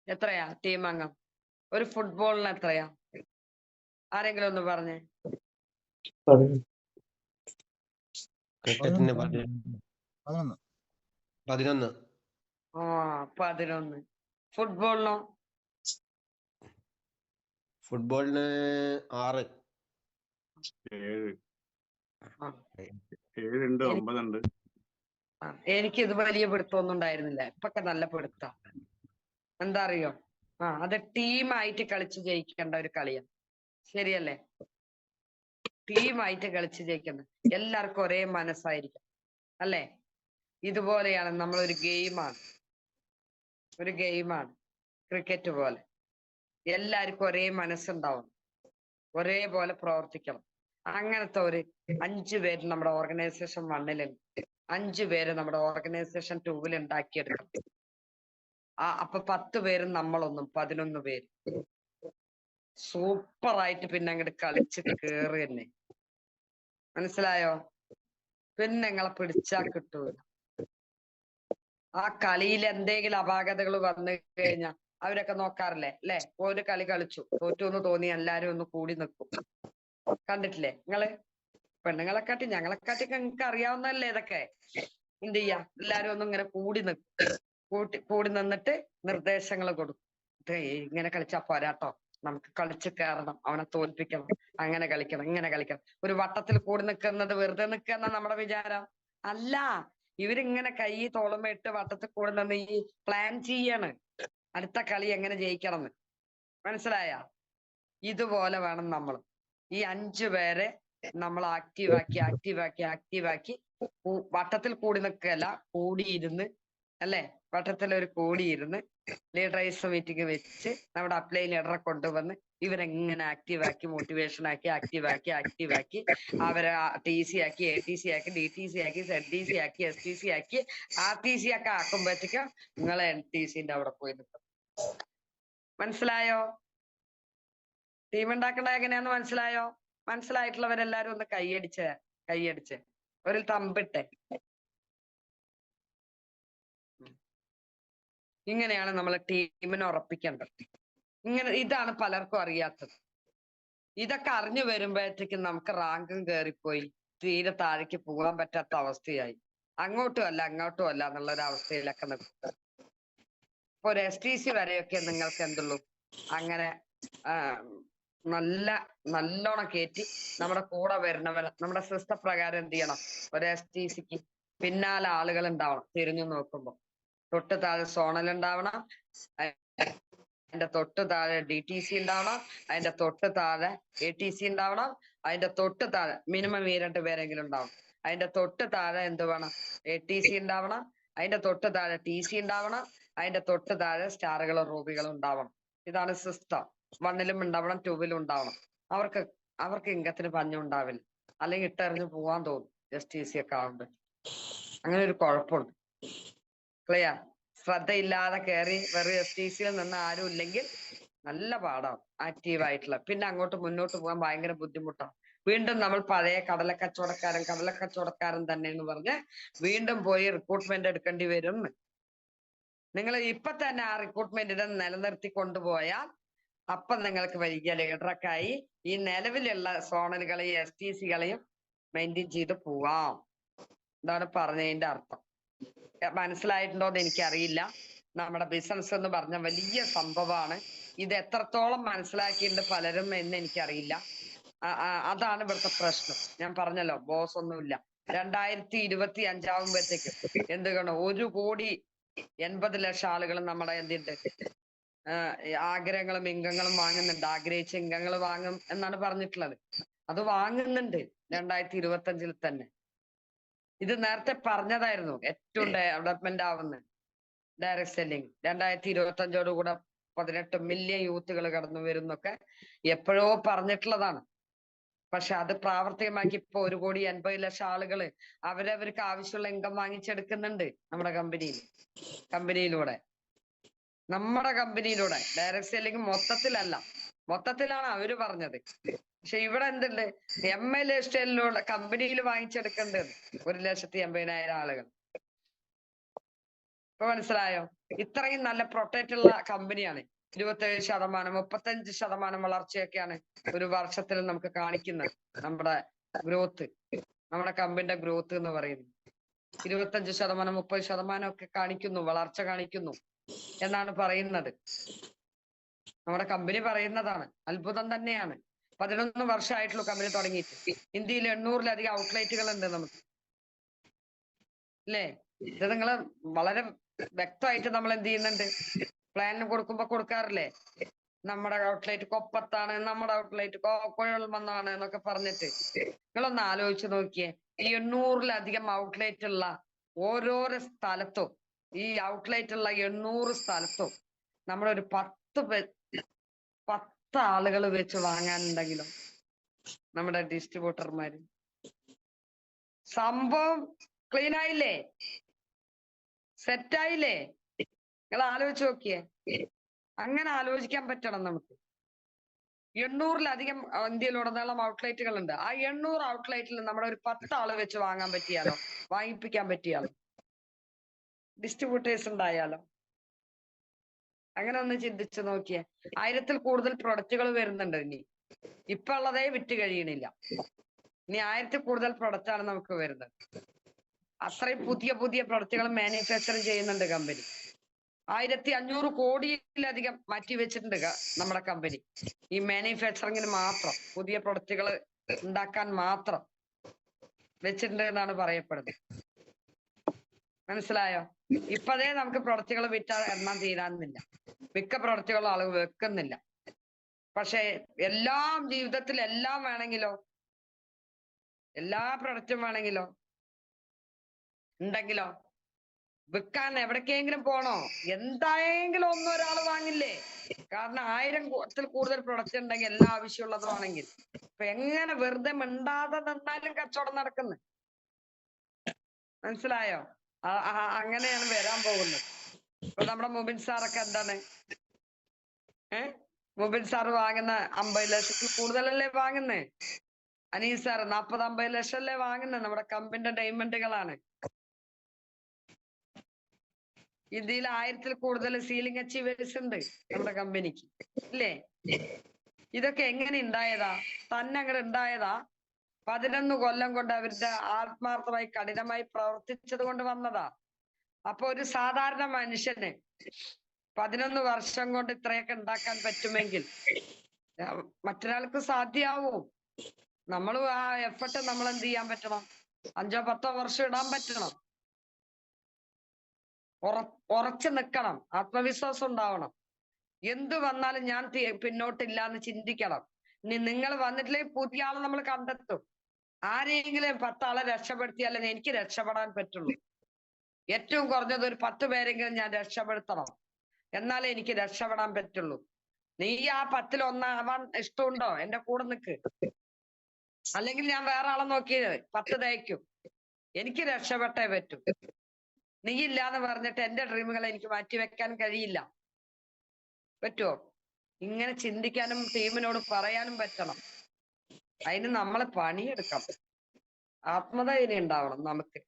എത്രയാ ടീം അംഗം? ഒരു ഫുട്ബോളിന് എത്രയാ? ആരെങ്കിലും ഒന്ന് പറഞ്ഞേ. ക്രിക്കറ്റിന് 11. 11. ഫുട്ബോളിനോ? ഫുട്ബോളിന് 6. 7 ഉണ്ട്, 9 ഉണ്ട്. എനിക്ക് ഇത് വലിയ പിടുത്തമൊന്നും ഉണ്ടായിരുന്നില്ല. ഇപ്പൊക്കെ നല്ല പിടുത്ത. എന്താ അറിയോ? അത് ടീമായിട്ട് കളിച്ച് ജയിക്കേണ്ട ഒരു കളിയാണ്. ശരിയല്ലേ? ടീമായിട്ട് കളിച്ച് ജയിക്കുന്നത്. എല്ലാവർക്കും ഒരേ മനസ്സായിരിക്കും അല്ലേ? ഇതുപോലെയാണ് നമ്മളൊരു ഗെയിമാണ്. ഒരു ഗെയിമാണ് ക്രിക്കറ്റ് പോലെ. എല്ലാവർക്കും ഒരേ മനസ്സുണ്ടാവും, ഒരേപോലെ പ്രവർത്തിക്കണം. അങ്ങനത്തെ ഒരു 5 പേര് നമ്മുടെ ഓർഗനൈസേഷൻ 1-ലുണ്ട്, 5 പേര് നമ്മുടെ ഓർഗനൈസേഷൻ 2-ൽ ഉണ്ടാക്കിയെടുക്കണം. അപ്പൊ 10 പേരും നമ്മളൊന്നും 11 പേര് സൂപ്പറായിട്ട് പിന്നെ അങ്ങോട്ട് കളിച്ച് കേറി തന്നെ. മനസ്സിലായോ? പിന്നെ നിങ്ങളെ പിടിച്ചാ കിട്ടൂല. ആ കളിയിൽ എന്തെങ്കിലും അപാകതകൾ വന്നു കഴിഞ്ഞാൽ അവരൊക്കെ നോക്കാറില്ലേ അല്ലെ? ഒരു കളി കളിച്ചു, തോറ്റു എന്ന് തോന്നി എല്ലാരും ഒന്ന് കൂടി നിൽക്കും. കണ്ടിട്ടില്ലേ നിങ്ങള്? പെണ്ണുങ്ങളെക്കാട്ടി ഞങ്ങളെക്കാട്ടിയൊക്കെ നിങ്ങൾക്ക് അറിയാവുന്നതല്ലേ ഇതൊക്കെ. എന്ത് ചെയ്യാ? എല്ലാരും ഒന്നും ഇങ്ങനെ കൂടി നിൽക്കും. കൂടി നിന്നിട്ട് നിർദ്ദേശങ്ങൾ കൊടുക്കും. ഇങ്ങനെ കളിച്ചാ പോരാട്ടോ, നമുക്ക് കളിച്ച് കയറണം, അവനെ തോൽപ്പിക്കണം, അങ്ങനെ കളിക്കണം, ഇങ്ങനെ കളിക്കണം. ഒരു വട്ടത്തിൽ കൂടി നിൽക്കുന്നത് വെറുതെ നിൽക്കുന്ന നമ്മുടെ വിചാരം അല്ല. ഇവരിങ്ങനെ കൈ തോളുമ്പോ ഇട്ട് വട്ടത്തിൽ കൂടി നിന്ന് ഈ പ്ലാൻ ചെയ്യാണ് അടുത്ത കളി എങ്ങനെ ജയിക്കണം എന്ന്. മനസ്സിലായ? ഇതുപോലെ വേണം നമ്മൾ ഈ 5 പേരെ നമ്മൾ ആക്റ്റീവാക്കി വട്ടത്തിൽ കൂടി നിൽക്കല്ല, കൂടിയിരുന്ന് അല്ലെ? വട്ടത്തിൽ കൂടിയിരുന്ന് ലീഡറൈസ് മീറ്റിംഗ് വെച്ച് നമ്മുടെ അപ്ലൈ ലീഡറെ കൊണ്ടുവന്ന് ഇവരെങ്ങനെ ആക്റ്റീവാക്കി, മോട്ടിവേഷൻ ആക്കി അവരെ TC ആക്കി, ATC ആക്കി, DTC ആക്കി, ZDC ആക്കി, STC ആക്കി, RTC ഒക്കെ ആക്കുമ്പോഴത്തേക്കും നിങ്ങളെ NTCന്റെ അവിടെ പോയി നിൽക്കും. മനസ്സിലായോ? ടീം ഉണ്ടാക്കേണ്ടത് എങ്ങനെയാന്ന് മനസ്സിലായോ? മനസ്സിലായിട്ടുള്ളവരെല്ലാരും ഒന്ന് കൈയടിച്ച് ഒരു തമ്പിട്ടെ. ഇങ്ങനെയാണ് നമ്മൾ ടീമിനെ ഉറപ്പിക്കേണ്ടത്. ഇതാണ് പലർക്കും അറിയാത്തത്. ഇതൊക്കെ അറിഞ്ഞു വരുമ്പോഴത്തേക്കും നമുക്ക് റാങ്കും കയറിപ്പോയി തീരെ താഴേക്ക് പോകാൻ പറ്റാത്ത അവസ്ഥയായി. അങ്ങോട്ടും അല്ല എന്നുള്ളൊരു അവസ്ഥയിലൊക്കെ നിൽക്കും. ഇപ്പൊ ഒരു STC വരെയൊക്കെ നിങ്ങൾക്ക് എന്തുള്ളൂ, അങ്ങനെ നല്ലോണം കയറ്റി നമ്മുടെ കൂടെ വരുന്നവരെ നമ്മുടെ സിസ്റ്റം പ്രകാരം എന്ത് ചെയ്യണം? ഒരു STCക്ക് പിന്നാലെ ആളുകൾ ഉണ്ടാവണം. തിരിഞ്ഞു നോക്കുമ്പോ തൊട്ട് താഴെ സോണൽ ഉണ്ടാവണം, അതിന്റെ തൊട്ട് താഴെ DTC ഉണ്ടാവണം, അതിന്റെ തൊട്ട് താഴെ ATC ഉണ്ടാവണം, അതിന്റെ തൊട്ട് താഴെ മിനിമം 2 പേരെങ്കിലും ഉണ്ടാവണം. അതിന്റെ തൊട്ട് താഴെ എന്ത് വേണം? ATC ഉണ്ടാവണം, അതിന്റെ തൊട്ട് താഴെ TC ഉണ്ടാവണം, അതിന്റെ തൊട്ട് താഴെ സ്റ്റാറുകളും റൂബികളും ഉണ്ടാവണം. ഇതാണ് സിസ്റ്റം. 1-ലും ഉണ്ടാവണം, 2-ലും ഉണ്ടാവണം. അവർക്ക് ഇംഗത്തിന് പഞ്ഞം ഉണ്ടാവില്ല, അല്ലെങ്കിൽ ഇട്ടെറിഞ്ഞ് പോവാൻ തോന്നും STC ഒക്കെ ആവുമ്പോ. അങ്ങനെ ഒരു കുഴപ്പമുണ്ട്. ക്ലിയർ? ശ്രദ്ധയില്ലാതെ കയറി വെറും STCയിൽ നിന്ന് ആരും ഇല്ലെങ്കിൽ നല്ല പാടാണ് ആക്റ്റീവായിട്ടുള്ള. പിന്നെ അങ്ങോട്ട് മുന്നോട്ട് പോകാൻ ഭയങ്കര ബുദ്ധിമുട്ടാണ്. വീണ്ടും നമ്മൾ പഴയ കടലക്കച്ചവടക്കാരൻ തന്നെ എന്ന് പറഞ്ഞ് വീണ്ടും പോയി റിക്രൂട്ട്മെന്റ് എടുക്കേണ്ടി വരും. നിങ്ങൾ ഇപ്പൊ തന്നെ ആ റിക്രൂട്ട്മെന്റിനെ നിലനിർത്തി കൊണ്ടുപോയാൽ അപ്പം നിങ്ങൾക്ക് വലിയ ലീഡറൊക്കെ ആയി ഈ നിലവിലുള്ള സോണലുകളെയും STCകളെയും മെയിൻറ്റെയിൻ ചെയ്ത് പോവാം. എന്താണ് പറഞ്ഞതിന്റെ അർത്ഥം? മനസ്സിലായിട്ടുണ്ടോ എന്ന് എനിക്കറിയില്ല. നമ്മുടെ ബിസിനസ് എന്ന് പറഞ്ഞ വലിയ സംഭവമാണ്. ഇത് എത്രത്തോളം മനസ്സിലാക്കിയിട്ടുണ്ട് പലരും എന്ന് എനിക്കറിയില്ല. അതാണ് ഇവിടുത്തെ പ്രശ്നം. ഞാൻ പറഞ്ഞല്ലോ, ബോസ് ഒന്നുമില്ല. 2025 ആവുമ്പോഴത്തേക്ക് എന്ത് കാണും? 1,80,00,000 ആളുകൾ നമ്മുടെ എന്തുണ്ട് ആഗ്രഹങ്ങളും ഇംഗങ്ങളും വാങ്ങുന്നുണ്ട്. ആഗ്രഹിച്ച ഇംഗങ്ങൾ വാങ്ങും എന്നാണ് പറഞ്ഞിട്ടുള്ളത്. അത് വാങ്ങുന്നുണ്ട് 2025 തന്നെ. ഇത് നേരത്തെ പറഞ്ഞതായിരുന്നു ഏറ്റവും ഡെവലപ്മെന്റ് ആവുന്ന ഡയറക്ട് സെല്ലിങ് 2025 18 മില്യൺ യൂത്തുകൾ കടന്നു വരുന്നൊക്കെ എപ്പോഴോ പറഞ്ഞിട്ടുള്ളതാണ്. പക്ഷെ അത് പ്രാവർത്തികമാക്കി ഇപ്പൊ 1,80,00,000 ആളുകള് അവരവർക്ക് ആവശ്യമുള്ള ഇൻകം വാങ്ങിച്ചെടുക്കുന്നുണ്ട് നമ്മുടെ കമ്പനിയിലൂടെ ഡയറക്റ്റ് സെല്ലിങ് മൊത്തത്തിലല്ല, മൊത്തത്തിലാണ് അവര് പറഞ്ഞത്. പക്ഷെ ഇവിടെ എന്തുണ്ട്, MLA സ്റ്റൈലിലൂടെ കമ്പനിയിൽ വാങ്ങിച്ചെടുക്കേണ്ടത് 1,80,000 ആളുകൾ. ഇപ്പൊ മനസ്സിലായോ? ഇത്രയും നല്ല പ്രൊട്ടക്റ്റ് ഉള്ള കമ്പനിയാണ്. 27%, 35% വളർച്ചയൊക്കെയാണ് ഒരു വർഷത്തിൽ നമുക്ക് കാണിക്കുന്നത്. നമ്മുടെ ഗ്രോത്ത്, നമ്മുടെ കമ്പനിയുടെ ഗ്രോത്ത് എന്ന് പറയുന്നത് 25%, 30% ഒക്കെ കാണിക്കുന്നു, വളർച്ച കാണിക്കുന്നു എന്നാണ് പറയുന്നത്. നമ്മുടെ കമ്പനി പറയുന്നതാണ്. അത്ഭുതം തന്നെയാണ്. 11 വർഷമായിട്ടുള്ള കമ്പനി തുടങ്ങിയിട്ട് ഇന്ത്യയിൽ 800-ലധികം ഔട്ട്ലെറ്റുകൾ ഉണ്ട് നമുക്ക്, അല്ലേ? ഇത് നിങ്ങള് വളരെ വ്യക്തമായിട്ട് നമ്മൾ എന്ത് ചെയ്യുന്നുണ്ട്, പ്ലാനിന് കൊടുക്കുമ്പോ കൊടുക്കാറില്ലേ? നമ്മുടെ ഔട്ട്ലെറ്റ് കൊപ്പത്താണ്, നമ്മുടെ ഔട്ട്ലെറ്റ് കുഴൽമന്നാണ് എന്നൊക്കെ പറഞ്ഞിട്ട്. നിങ്ങളൊന്ന് ആലോചിച്ച് നോക്കിയേ, ഈ 800-ലധികം ഔട്ട്ലെറ്റ് ഉള്ള ഓരോരോ സ്ഥലത്തും, ഈ ഔട്ട്ലെറ്റ് ഉള്ള 800 സ്ഥലത്തും നമ്മളൊരു 10 ആളുകൾ വെച്ച് വാങ്ങാനുണ്ടെങ്കിലും നമ്മുടെ ഡിസ്ട്രിബ്യൂട്ടർമാര്, സംഭവം ക്ലീൻ ആയില്ലേ? സെറ്റായില്ലേ? നിങ്ങൾ ആലോചിച്ച് നോക്കിയേ. അങ്ങനെ ആലോചിക്കാൻ പറ്റണം നമുക്ക്. 800-ലധികം ഇന്ത്യയിലുടനീളം ഔട്ട്ലെറ്റുകൾ ഉണ്ട്. ആ 800 ഔട്ട്ലെറ്റിൽ നമ്മുടെ ഒരു 10 ആള് വെച്ച് വാങ്ങാൻ പറ്റിയാലോ, വാങ്ങിപ്പിക്കാൻ പറ്റിയാലോ, ഡിസ്ട്രിബ്യൂട്ടേഴ്സ് ഉണ്ടായാലോ? അങ്ങനെ ഒന്ന് ചിന്തിച്ചു നോക്കിയേ. 1000-ൽ കൂടുതൽ പ്രൊഡക്റ്റുകൾ വരുന്നുണ്ട്. ഇപ്പൊ ഉള്ളതേ വിറ്റ് കഴിയണില്ല. ഇനി 1000-ൽ കൂടുതൽ പ്രൊഡക്റ്റ് ആണ് നമുക്ക് വരുന്നത്. അത്രയും പുതിയ പുതിയ പ്രൊഡക്റ്റുകൾ മാനുഫാക്ചറിങ് ചെയ്യുന്നുണ്ട് കമ്പനി. 1500 കോടിയിലധികം മാറ്റി വെച്ചിട്ടുണ്ട് നമ്മുടെ കമ്പനി ഈ മാനുഫാക്ചറിങ്ങിന് മാത്രം, പുതിയ പ്രൊഡക്റ്റുകൾ ഉണ്ടാക്കാൻ മാത്രം വെച്ചിട്ടുണ്ട് എന്നാണ് പറയപ്പെടുന്നത്. മനസ്സിലായോ? ഇപ്പതേ നമുക്ക് പ്രൊഡക്റ്റുകൾ വിറ്റാൽ എണ്ണം തീരാനില്ല. മിക്ക പ്രൊഡക്റ്റുകളും ആളുകൾ വെക്കുന്നില്ല. പക്ഷെ എല്ലാം ജീവിതത്തിൽ എല്ലാം വേണമെങ്കിലോ, എല്ലാ പ്രൊഡക്റ്റും വേണമെങ്കിലോ, ഉണ്ടെങ്കിലോ, വിൽക്കാൻ എവിടേക്കെങ്കിലും പോണോ, എന്തായെങ്കിലും ഒരാൾ വാങ്ങില്ലേ? കാരണം 1000-ൽ കൂടുതൽ പ്രൊഡക്റ്റ് ഉണ്ടെങ്കിൽ എല്ലാ ആവശ്യമുള്ളതുമാണെങ്കിൽ ഇപ്പൊ എങ്ങനെ വെറുതെ മിണ്ടാതെ നിന്നാലും കച്ചവടം നടക്കുന്നു. മനസ്സിലായോ? അങ്ങനെയാണ് വരാൻ പോകുന്നത്. ഇപ്പൊ നമ്മുടെ മുബിൻ സാറൊക്കെ എന്താണ്, മുബിൻ സാറ് വാങ്ങുന്ന 50 ലക്ഷത്തിൽ കൂടുതലല്ലേ വാങ്ങുന്നേ? അനീസ് സാറ് 40-50 ലക്ഷം അല്ലേ വാങ്ങുന്നത്? നമ്മുടെ കമ്പനിയുടെ ഡയമണ്ടുകളാണ്. ഇന്ത്യയിൽ 1000-ൽ കൂടുതൽ സീലിംഗ് അച്ചീവേഴ്സ് ഉണ്ട് നമ്മുടെ കമ്പനിക്ക്, ഇല്ലേ? ഇതൊക്കെ എങ്ങനെ ഉണ്ടായതാ? തന്നെ അങ്ങോട്ട് ഉണ്ടായതാ? 11 കൊല്ലം കൊണ്ട് അവരുടെ ആത്മാർത്ഥമായി കഠിനമായി പ്രവർത്തിച്ചത് കൊണ്ട് വന്നതാ. അപ്പൊ ഒരു സാധാരണ മനുഷ്യന് 11 വർഷം കൊണ്ട് ഇത്രയൊക്കെ ഉണ്ടാക്കാൻ പറ്റുമെങ്കിൽ മറ്റൊരാൾക്ക് സാധ്യമാവും. നമ്മൾ ആ എഫർട്ട് നമ്മൾ എന്ത് ചെയ്യാൻ പറ്റണം? 5-10 വർഷം ഇടാൻ പറ്റണം. ഉറച്ചു നിൽക്കണം, ആത്മവിശ്വാസം ഉണ്ടാവണം. എന്ത് വന്നാലും ഞാൻ പിന്നോട്ടില്ല എന്ന് ചിന്തിക്കണം. ഇനി നിങ്ങൾ വന്നിട്ടില്ലെങ്കിൽ പുതിയ ആളെ നമ്മൾ കണ്ടെത്തും. ആരെങ്കിലും 10 ആളെ രക്ഷപ്പെടുത്തിയാലേ എനിക്ക് രക്ഷപ്പെടാൻ പറ്റുള്ളൂ. ഏറ്റവും കുറഞ്ഞത് ഒരു 10 പേരെങ്കിലും ഞാൻ രക്ഷപ്പെടുത്തണം, എന്നാലേ എനിക്ക് രക്ഷപ്പെടാൻ പറ്റുള്ളൂ. നീ ആ 10-ൽ ഒന്നാവാൻ ഇഷ്ടമുണ്ടോ? എന്റെ കൂടെ നിൽക്ക്. അല്ലെങ്കിൽ ഞാൻ വേറെ ആളെ നോക്കി 10 തയ്ക്കും. എനിക്ക് രക്ഷപ്പെട്ടേ പറ്റൂ. നീ ഇല്ലാന്ന് പറഞ്ഞിട്ട് എന്റെ ഡ്രീമുകൾ എനിക്ക് മാറ്റിവെക്കാൻ കഴിയില്ല. പറ്റുമോ? ഇങ്ങനെ ചിന്തിക്കാനും ടീമിനോട് പറയാനും പറ്റണം. അതിന് നമ്മളെ പണിയെടുക്കണം, ആത്മധൈര്യം ഉണ്ടാവണം നമുക്ക്.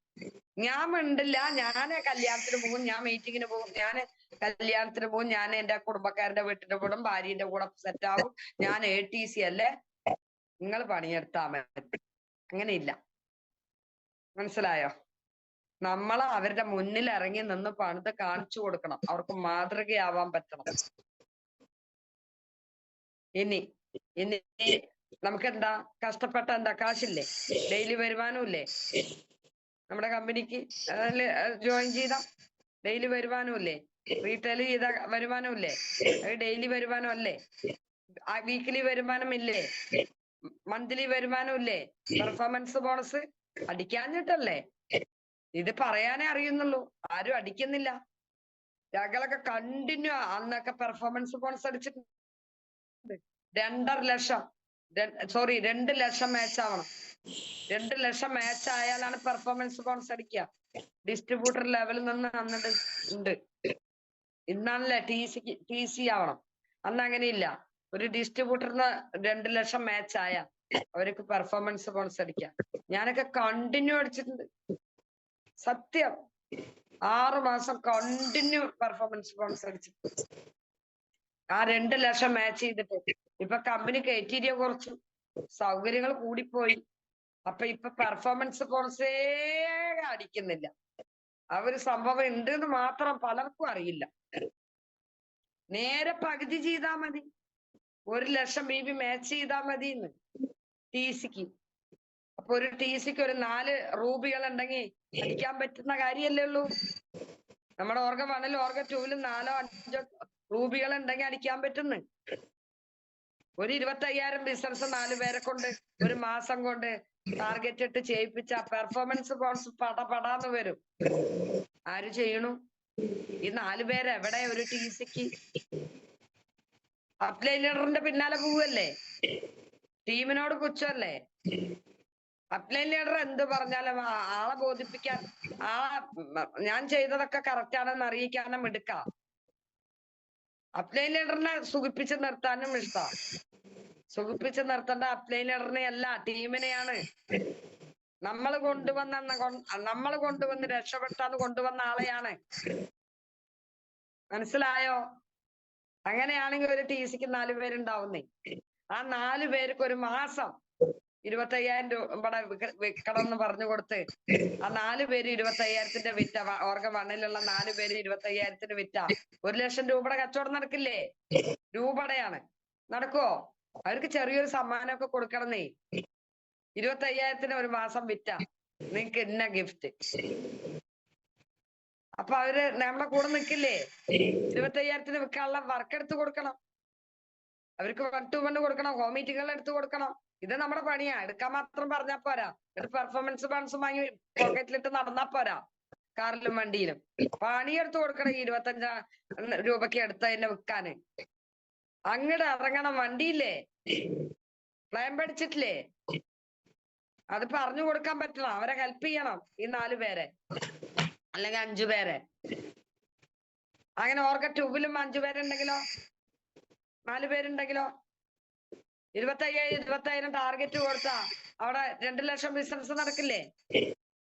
ഞാൻ മിണ്ടില്ല, ഞാൻ കല്യാണത്തിന് പോകും, ഞാൻ മീറ്റിങ്ങിന് പോകും, ഞാൻ കല്യാണത്തിന് പോകും, ഞാൻ എന്റെ കുടുംബക്കാരുടെ വീട്ടിന്റെ കൂടും, ഭാര്യന്റെ കൂടെ സെറ്റ് ആവും, ഞാൻ ATC അല്ലേ, നിങ്ങൾ പണിയെടുത്താ മതി. അങ്ങനെയില്ല. മനസ്സിലായോ? നമ്മൾ അവരുടെ മുന്നിൽ ഇറങ്ങി നിന്ന് പണിത് കാണിച്ചു കൊടുക്കണം. അവർക്ക് മാതൃകയാവാൻ പറ്റണം. ഇനി നമുക്കെന്താ കഷ്ടപ്പെട്ട എന്താ? കാശില്ലേ? ഡെയിലി വരുമാനം ഇല്ലേ നമ്മുടെ കമ്പനിക്ക്? ജോയിൻ ചെയ്ത ഡെയിലി വരുമാനം ഇല്ലേ? റീറ്റെയിൽ ചെയ്ത വരുമാനം ഇല്ലേ? ഡെയിലി വരുമാനം അല്ലേ? വീക്കിലി വരുമാനം ഇല്ലേ? മന്ത്ലി വരുമാനം ഇല്ലേ? പെർഫോമൻസ് ബോണസ് അടിക്കാഞ്ഞിട്ടല്ലേ? ഇത് പറയാനേ അറിയുന്നുള്ളൂ, ആരും അടിക്കുന്നില്ല. ഞങ്ങളൊക്കെ കണ്ടിന്യൂ അന്നൊക്കെ പെർഫോമൻസ് ബോണസ് അടിച്ചിട്ടുണ്ട്. 2.5 ലക്ഷം, 2 ലക്ഷം മാച്ച് ആവണം. 2 ലക്ഷം മാച്ച് ആയാലാണ് പെർഫോമൻസ് ബോണസ് അടിക്കുക. ഡിസ്ട്രിബ്യൂട്ടർ ലെവലിൽ നിന്ന് അന്നിട്ട് ഉണ്ട്. ഇന്നാണല്ലേ ടി സി ആവണം. അന്ന് അങ്ങനെയില്ല. ഒരു ഡിസ്ട്രിബ്യൂട്ടറിന് 2 ലക്ഷം മാച്ച് ആയ അവർക്ക് പെർഫോമൻസ് ബോണസ് അടിക്കാം. ഞാനൊക്കെ കണ്ടിന്യൂ അടിച്ചിട്ടുണ്ട്. സത്യം 6 മാസം കണ്ടിന്യൂ പെർഫോമൻസ് ബോണസ് അടിച്ചിട്ടുണ്ട്. ആ 2 ലക്ഷം മാച്ച് ചെയ്തിട്ട്. ഇപ്പൊ കമ്പനി ക്രൈറ്റീരിയ കുറച്ചു, സൗകര്യങ്ങൾ കൂടിപ്പോയി. അപ്പൊ ഇപ്പൊ പെർഫോമൻസ് ബോണസേ അടിക്കുന്നില്ല. ആ ഒരു സംഭവം ഉണ്ട് എന്ന് മാത്രം പലർക്കും അറിയില്ല. നേരെ പകുതി ചെയ്താൽ മതി. 1 ലക്ഷം BB മാച്ച് ചെയ്താൽ മതി എന്ന് ടി സിക്ക്. അപ്പൊ ഒരു ടി സിക്ക് ഒരു 4 റൂബികൾ ഉണ്ടെങ്കിൽ അടിക്കാൻ പറ്റുന്ന കാര്യമല്ലേ ഉള്ളൂ. നമ്മുടെ ഓർഗ 1-ലും ഓർഗ 2-ലും 4-5 റൂബികൾ ഉണ്ടെങ്കിൽ അടിക്കാൻ പറ്റുന്നു. ഒരു 25,000 ബിസിനസ് 4 പേരെ കൊണ്ട് ഒരു മാസം കൊണ്ട് ടാർഗറ്റ് ഇട്ട് ചെയ്യിപ്പിച്ച പെർഫോമൻസ് ബോണസ് പടാന്ന് വരും. ആര് ചെയ്യണു? ഈ 4 പേര് എവിടെ? ഒരു ടി സിക്ക് അപ്ലൈൻ ലീഡറിന്റെ പിന്നാലെ പോവല്ലേ? ടീമിനോട് പുച്ഛല്ലേ? അപ്ലൈൻ ലീഡർ എന്ത് പറഞ്ഞാലും ആളെ ബോധിപ്പിക്കാൻ, ഞാൻ ചെയ്തതൊക്കെ കറക്റ്റ് ആണെന്ന് അറിയിക്കാനും എടുക്കാം. അപ്ലൈൻ ലീഡറിനെ സുഖിപ്പിച്ച് നിർത്താനും ഇഷ്ടാ. സുഖിപ്പിച്ച് നിർത്തേണ്ട അപ്ലൈൻ ലീഡറിനെ അല്ല, ടീമിനെയാണ്. നമ്മൾ കൊണ്ടുവന്ന് രക്ഷപ്പെട്ടാന്ന് കൊണ്ടുവന്ന ആളെയാണ്. മനസ്സിലായോ? അങ്ങനെയാണെങ്കിൽ ഒരു ടി സിക്ക് 4 പേരുണ്ടാവുന്നേ. ആ 4 പേർക്ക് ഒരു മാസം 25,000 രൂപ വിൽക്കണം എന്ന് പറഞ്ഞു കൊടുത്ത് ആ 4 പേര് 25,000 വിറ്റ, ഓർഗ 1-ലുള്ള 4 പേര് 25,000 വിറ്റ 1 ലക്ഷം രൂപയുടെ കച്ചവടം നടക്കില്ലേ? രൂപയുടെയാണ്. നടക്കുവോ? അവർക്ക് ചെറിയൊരു സമ്മാനമൊക്കെ കൊടുക്കണമെന്നേ. 25,000 ഒരു മാസം വിറ്റ നിങ്ങക്ക് ഇന്ന ഗിഫ്റ്റ്. അപ്പൊ അവര് നമ്മളെ കൂടെ നിക്കില്ലേ? 25,000 വിൽക്കാനുള്ള വർക്ക് എടുത്ത് കൊടുക്കണം. അവർക്ക് 1 to 1 കൊടുക്കണം, ഹോം മീറ്റിങ്ങുകൾ എടുത്ത് കൊടുക്കണം. ഇത് നമ്മുടെ പണിയാ. എടുക്കാൻ മാത്രം പറഞ്ഞാൽ പോരാ. ഒരു പെർഫോമൻസ് ബോണസ് വാങ്ങി പോക്കറ്റിലിട്ട് നടന്നാ പോരാ. കാറിലും വണ്ടിയിലും പണിയെടുത്ത് കൊടുക്കണം. 25 രൂപയ്ക്ക് എടുത്തതിനെ വിൽക്കാന് അങ്ങോട്ട് ഇറങ്ങണം. വണ്ടിയില്ലേ, പ്ലാൻ പഠിച്ചിട്ടില്ലേ, അത് പറഞ്ഞു കൊടുക്കാൻ പറ്റണം. അവരെ ഹെൽപ്പ് ചെയ്യണം. ഈ 4 പേരെ അല്ലെങ്കിൽ 5 പേരെ. അങ്ങനെ ഓർഗ 2-ലും 5 പേരുണ്ടെങ്കിലോ, 4 പേരുണ്ടെങ്കിലോ 25,000 ടാർഗറ്റ് കൊടുത്താ അവിടെ 2 ലക്ഷം ബിസിനസ് നടക്കില്ലേ?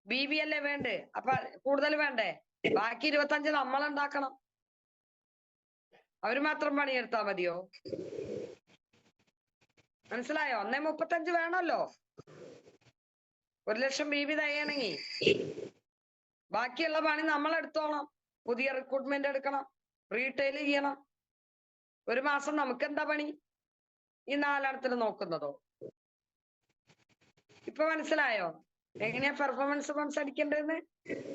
BB അല്ലേ വേണ്ടേ? അപ്പൊ കൂടുതൽ വേണ്ടേ? ബാക്കി 25 നമ്മളുണ്ടാക്കണം. അവര് മാത്രം പണിയെടുത്താ മതിയോ? മനസ്സിലായോ? 1.35 വേണമല്ലോ 1 ലക്ഷം BB തയ്യണമെങ്കിൽ. ബാക്കിയുള്ള പണി നമ്മൾ എടുത്തോണം. പുതിയ റിക്രൂട്ട്മെന്റ് എടുക്കണം, റീറ്റെയിൽ ചെയ്യണം. ഒരു മാസം നമുക്ക് എന്താ പണി? ഈ 4 നോക്കുന്നതോ? ഇപ്പൊ മനസ്സിലായോ എങ്ങനെയാ പെർഫോമൻസ് ബോണസ് അടിക്കേണ്ടതെന്ന്?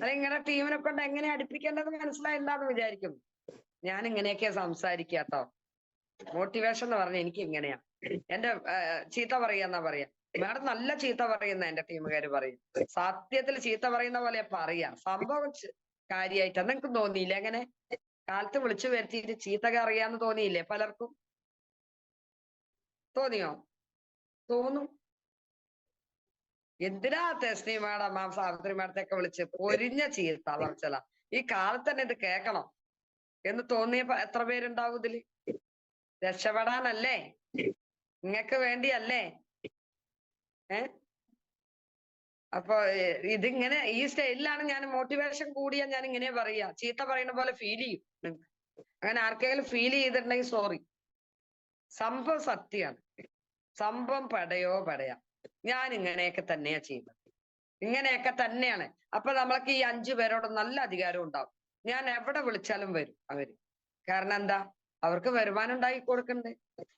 അത് ഇങ്ങനെ ടീമിനെ കൊണ്ട് എങ്ങനെ അടുപ്പിക്കേണ്ടതെന്ന് മനസ്സിലായില്ലാന്ന് വിചാരിക്കും. ഞാൻ ഇങ്ങനെയൊക്കെയാ സംസാരിക്കാട്ടോ. മോട്ടിവേഷൻ എന്ന് പറഞ്ഞ എനിക്ക് ഇങ്ങനെയാ. എന്റെ ചീത്ത പറയാന്നാ പറയാ. മാഡം നല്ല ചീത്ത പറയുന്ന എന്റെ ടീമുകാര് പറയും. സത്യത്തിൽ ചീത്ത പറയുന്ന പോലെ പറയാ. സംഭവം കാര്യമായിട്ടാ. നിങ്ങക്ക് തോന്നിയില്ലേ അങ്ങനെ? കാലത്ത് വിളിച്ചു വരുത്തിയിട്ട് ചീത്തക അറിയാന്ന് തോന്നിയില്ലേ പലർക്കും? തോന്നിയോ? തോന്നും. എന്തിനാ തെസ്നി മാഡം, സാവിത്രി മാഡത്തെയൊക്കെ വിളിച്ച് പൊരിഞ്ഞ ചീത്ത പറച്ചല? ഈ കാലത്ത് തന്നെ ഇത് കേക്കണം എന്ന് തോന്നിയപ്പോ എത്ര പേരുണ്ടാവും ഇതില്? രക്ഷപ്പെടാനല്ലേ? നിങ്ങക്ക് വേണ്ടിയല്ലേ? അപ്പൊ ഇതിങ്ങനെ ഈ സ്റ്റൈലിലാണ് ഞാൻ മോട്ടിവേഷൻ കൂടിയാ ഞാൻ ഇങ്ങനെ പറയാ. ചീത്ത പറയുന്ന പോലെ ഫീൽ ചെയ്യും നിങ്ങക്ക്. അങ്ങനെ ആർക്കെങ്കിലും ഫീൽ ചെയ്തിട്ടുണ്ടെങ്കിൽ സോറി. സംഭവം സത്യമാണ്. സംഭവം പടയാ. ഞാൻ ഇങ്ങനെയൊക്കെ തന്നെയാ ചെയ്യുന്നത്. ഇങ്ങനെയൊക്കെ തന്നെയാണ്. അപ്പൊ നമ്മൾക്ക് ഈ 5 പേരോട് നല്ല അധികാരം ഉണ്ടാവും. ഞാൻ എവിടെ വിളിച്ചാലും വരും അവര്. കാരണം എന്താ? അവർക്ക് വരുമാനം ഉണ്ടാക്കി കൊടുക്കണ്ടേ,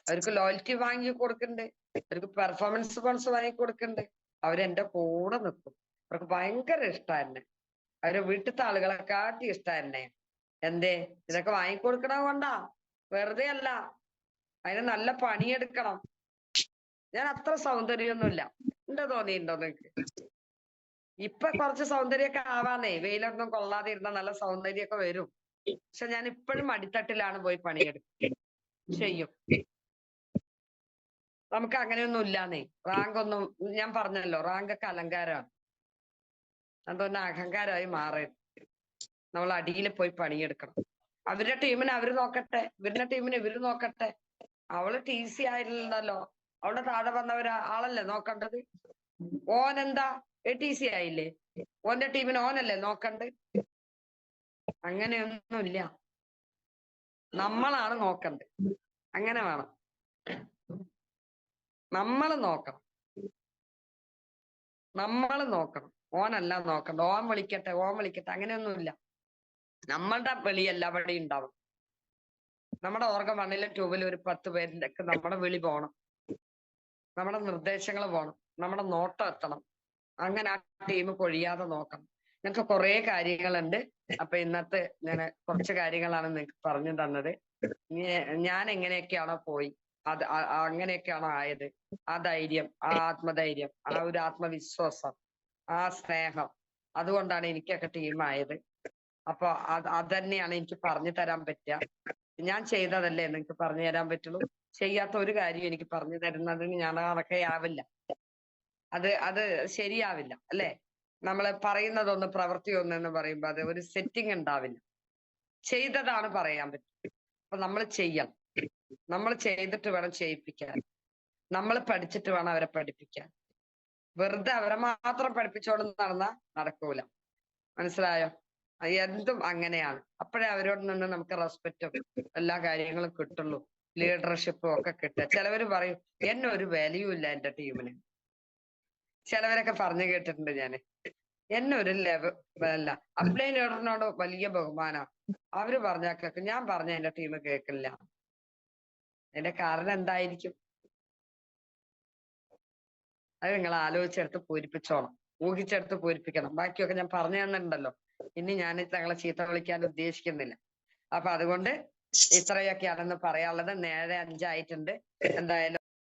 അവർക്ക് ലോയൽറ്റി വാങ്ങി കൊടുക്കണ്ടേ, അവർക്ക് പെർഫോമൻസ് ബോണസ് വാങ്ങി കൊടുക്കണ്ടേ. അവരെന്റെ കൂടെ നിൽക്കും. അവർക്ക് ഭയങ്കര ഇഷ്ടം എന്നെ. അവരെ വീട്ടിലത്തെ ആളുകളെ കാട്ടി ഇഷ്ടം എന്നെ. എന്തേ? ഇതൊക്കെ വാങ്ങിക്കൊടുക്കണത് കൊണ്ടാ, വെറുതെ അല്ല. അതിന് നല്ല പണിയെടുക്കണം. ഞാൻ അത്ര സൗന്ദര്യമൊന്നുമില്ല. എന്താ തോന്നിയിട്ടുണ്ടോ നിങ്ങക്ക്? ഇപ്പൊ കുറച്ച് സൗന്ദര്യമൊക്കെ ആവാന്നേ. വെയിലൊന്നും കൊള്ളാതെ ഇരുന്ന നല്ല സൗന്ദര്യമൊക്കെ വരും. പക്ഷെ ഞാൻ ഇപ്പോഴും അടിത്തട്ടിലാണ് പോയി പണിയെടുക്കും ചെയ്യും. നമുക്ക് അങ്ങനെയൊന്നും ഇല്ലാന്നേ. റാങ്ക് ഒന്നും ഞാൻ പറഞ്ഞല്ലോ, റാങ്ക് ഒക്കെ അലങ്കാരമാണ്. അതൊന്നും അഹങ്കാരമായി മാറരുത്. നമ്മൾ അടിയിൽ പോയി പണിയെടുക്കണം. അവരുടെ ടീമിന് അവര് നോക്കട്ടെ, ഇവരുടെ ടീമിന് ഇവര് നോക്കട്ടെ. അവള് TC ആയില്ലല്ലോ, അവളുടെ താഴെ വന്നവരാ ആളല്ലേ നോക്കേണ്ടത്. ഓനെന്താ TC ആയില്ലേ, ഓന്റെ ടീമിന് ഓനല്ലേ നോക്കണ്ട്. അങ്ങനെയൊന്നുമില്ല, നമ്മളാണ് നോക്കണ്ടത്. അങ്ങനെ വേണം, നമ്മൾ നോക്കണം, നമ്മൾ നോക്കണം. ഓനല്ല നോക്കണ്ട, ഓൻ വിളിക്കട്ടെ അങ്ങനെയൊന്നുമില്ല. നമ്മളുടെ വിളിയല്ല വഴി ഉണ്ടാവും. നമ്മുടെ ഓർഗ 1-ലും 2-ലും ഒരു 10 പേരിലൊക്കെ നമ്മുടെ വിളി പോണം, നമ്മുടെ നിർദ്ദേശങ്ങൾ പോണം, നമ്മുടെ നോട്ടം എത്തണം. അങ്ങനെ ആ ടീം കൊഴിയാതെ നോക്കണം. ഞങ്ങൾക്ക് കുറെ കാര്യങ്ങളുണ്ട്. അപ്പൊ ഇന്നത്തെ ഞാൻ കുറച്ച് കാര്യങ്ങളാണ് നിങ്ങൾക്ക് പറഞ്ഞു തന്നത്. ഞാൻ എങ്ങനെയൊക്കെയാണോ പോയി, അത് അങ്ങനെയൊക്കെയാണോ ആയത്, ആ ധൈര്യം, ആ ആത്മധൈര്യം, ആ ഒരു ആത്മവിശ്വാസം, ആ സ്നേഹം, അതുകൊണ്ടാണ് എനിക്കൊക്കെ ടീമായത്. അപ്പൊ അത് തന്നെയാണ് എനിക്ക് പറഞ്ഞു തരാൻ പറ്റുക. ഞാൻ ചെയ്തതല്ലേ നിങ്ങൾക്ക് പറഞ്ഞു തരാൻ പറ്റുള്ളൂ. ചെയ്യാത്ത ഒരു കാര്യം എനിക്ക് പറഞ്ഞു തരുന്നതിന് ഞാൻ അറക്കയാവില്ല. അത് ശരിയാവില്ല അല്ലെ. നമ്മള് പറയുന്നതൊന്ന് പ്രവൃത്തി ഒന്നെന്ന് പറയുമ്പോ അത് ഒരു സെറ്റിംഗ് ഉണ്ടാവില്ല. ചെയ്തതാണ് പറയാൻ പറ്റും. അപ്പൊ നമ്മൾ ചെയ്യണം. നമ്മൾ ചെയ്തിട്ട് വേണം ചെയ്യിപ്പിക്കാൻ. നമ്മൾ പഠിച്ചിട്ട് വേണം അവരെ പഠിപ്പിക്കാൻ. വെറുതെ അവരെ മാത്രം പഠിപ്പിച്ചോണ്ട് നടന്നാ നടക്കൂല. മനസ്സിലായോ? എന്തും അങ്ങനെയാണ്. അപ്പോഴേ അവരോട് നിന്ന് നമുക്ക് റെസ്പെക്റ്റും എല്ലാ കാര്യങ്ങളും കിട്ടുള്ളൂ, ലീഡർഷിപ്പും ഒക്കെ കിട്ടുക. ചിലവര് പറയും എന്നെ ഒരു വാല്യൂ ഇല്ല എന്റെ ടീമിന്. ചിലവരൊക്കെ പറഞ്ഞു കേട്ടിട്ടുണ്ട് ഞാന്. എന്നെ ഒരു ലെവൽ അപ്ലൈൻ ലീഡറിനോട് വലിയ ബഹുമാനമാണ്. അവര് പറഞ്ഞാൽ കേൾക്കും, ഞാൻ പറഞ്ഞ എന്റെ ടീം കേൾക്കില്ല. അതിന്റെ കാരണം എന്തായിരിക്കും? അത് നിങ്ങൾ ആലോചിച്ചെടുത്ത് പൂരിപ്പിച്ചോണം, ഊഹിച്ചെടുത്ത് പൂരിപ്പിക്കണം. ബാക്കിയൊക്കെ ഞാൻ പറഞ്ഞു തന്നിട്ടുണ്ടല്ലോ. ഇനി ഞാൻ തങ്ങളെ ചീത്ത വിളിക്കാൻ ഉദ്ദേശിക്കുന്നില്ല. അപ്പൊ അതുകൊണ്ട് ഇത്രയൊക്കെയാണെന്ന് പറയാനുള്ളത്. 7:05 ആയിട്ടുണ്ട്. എന്തായാലും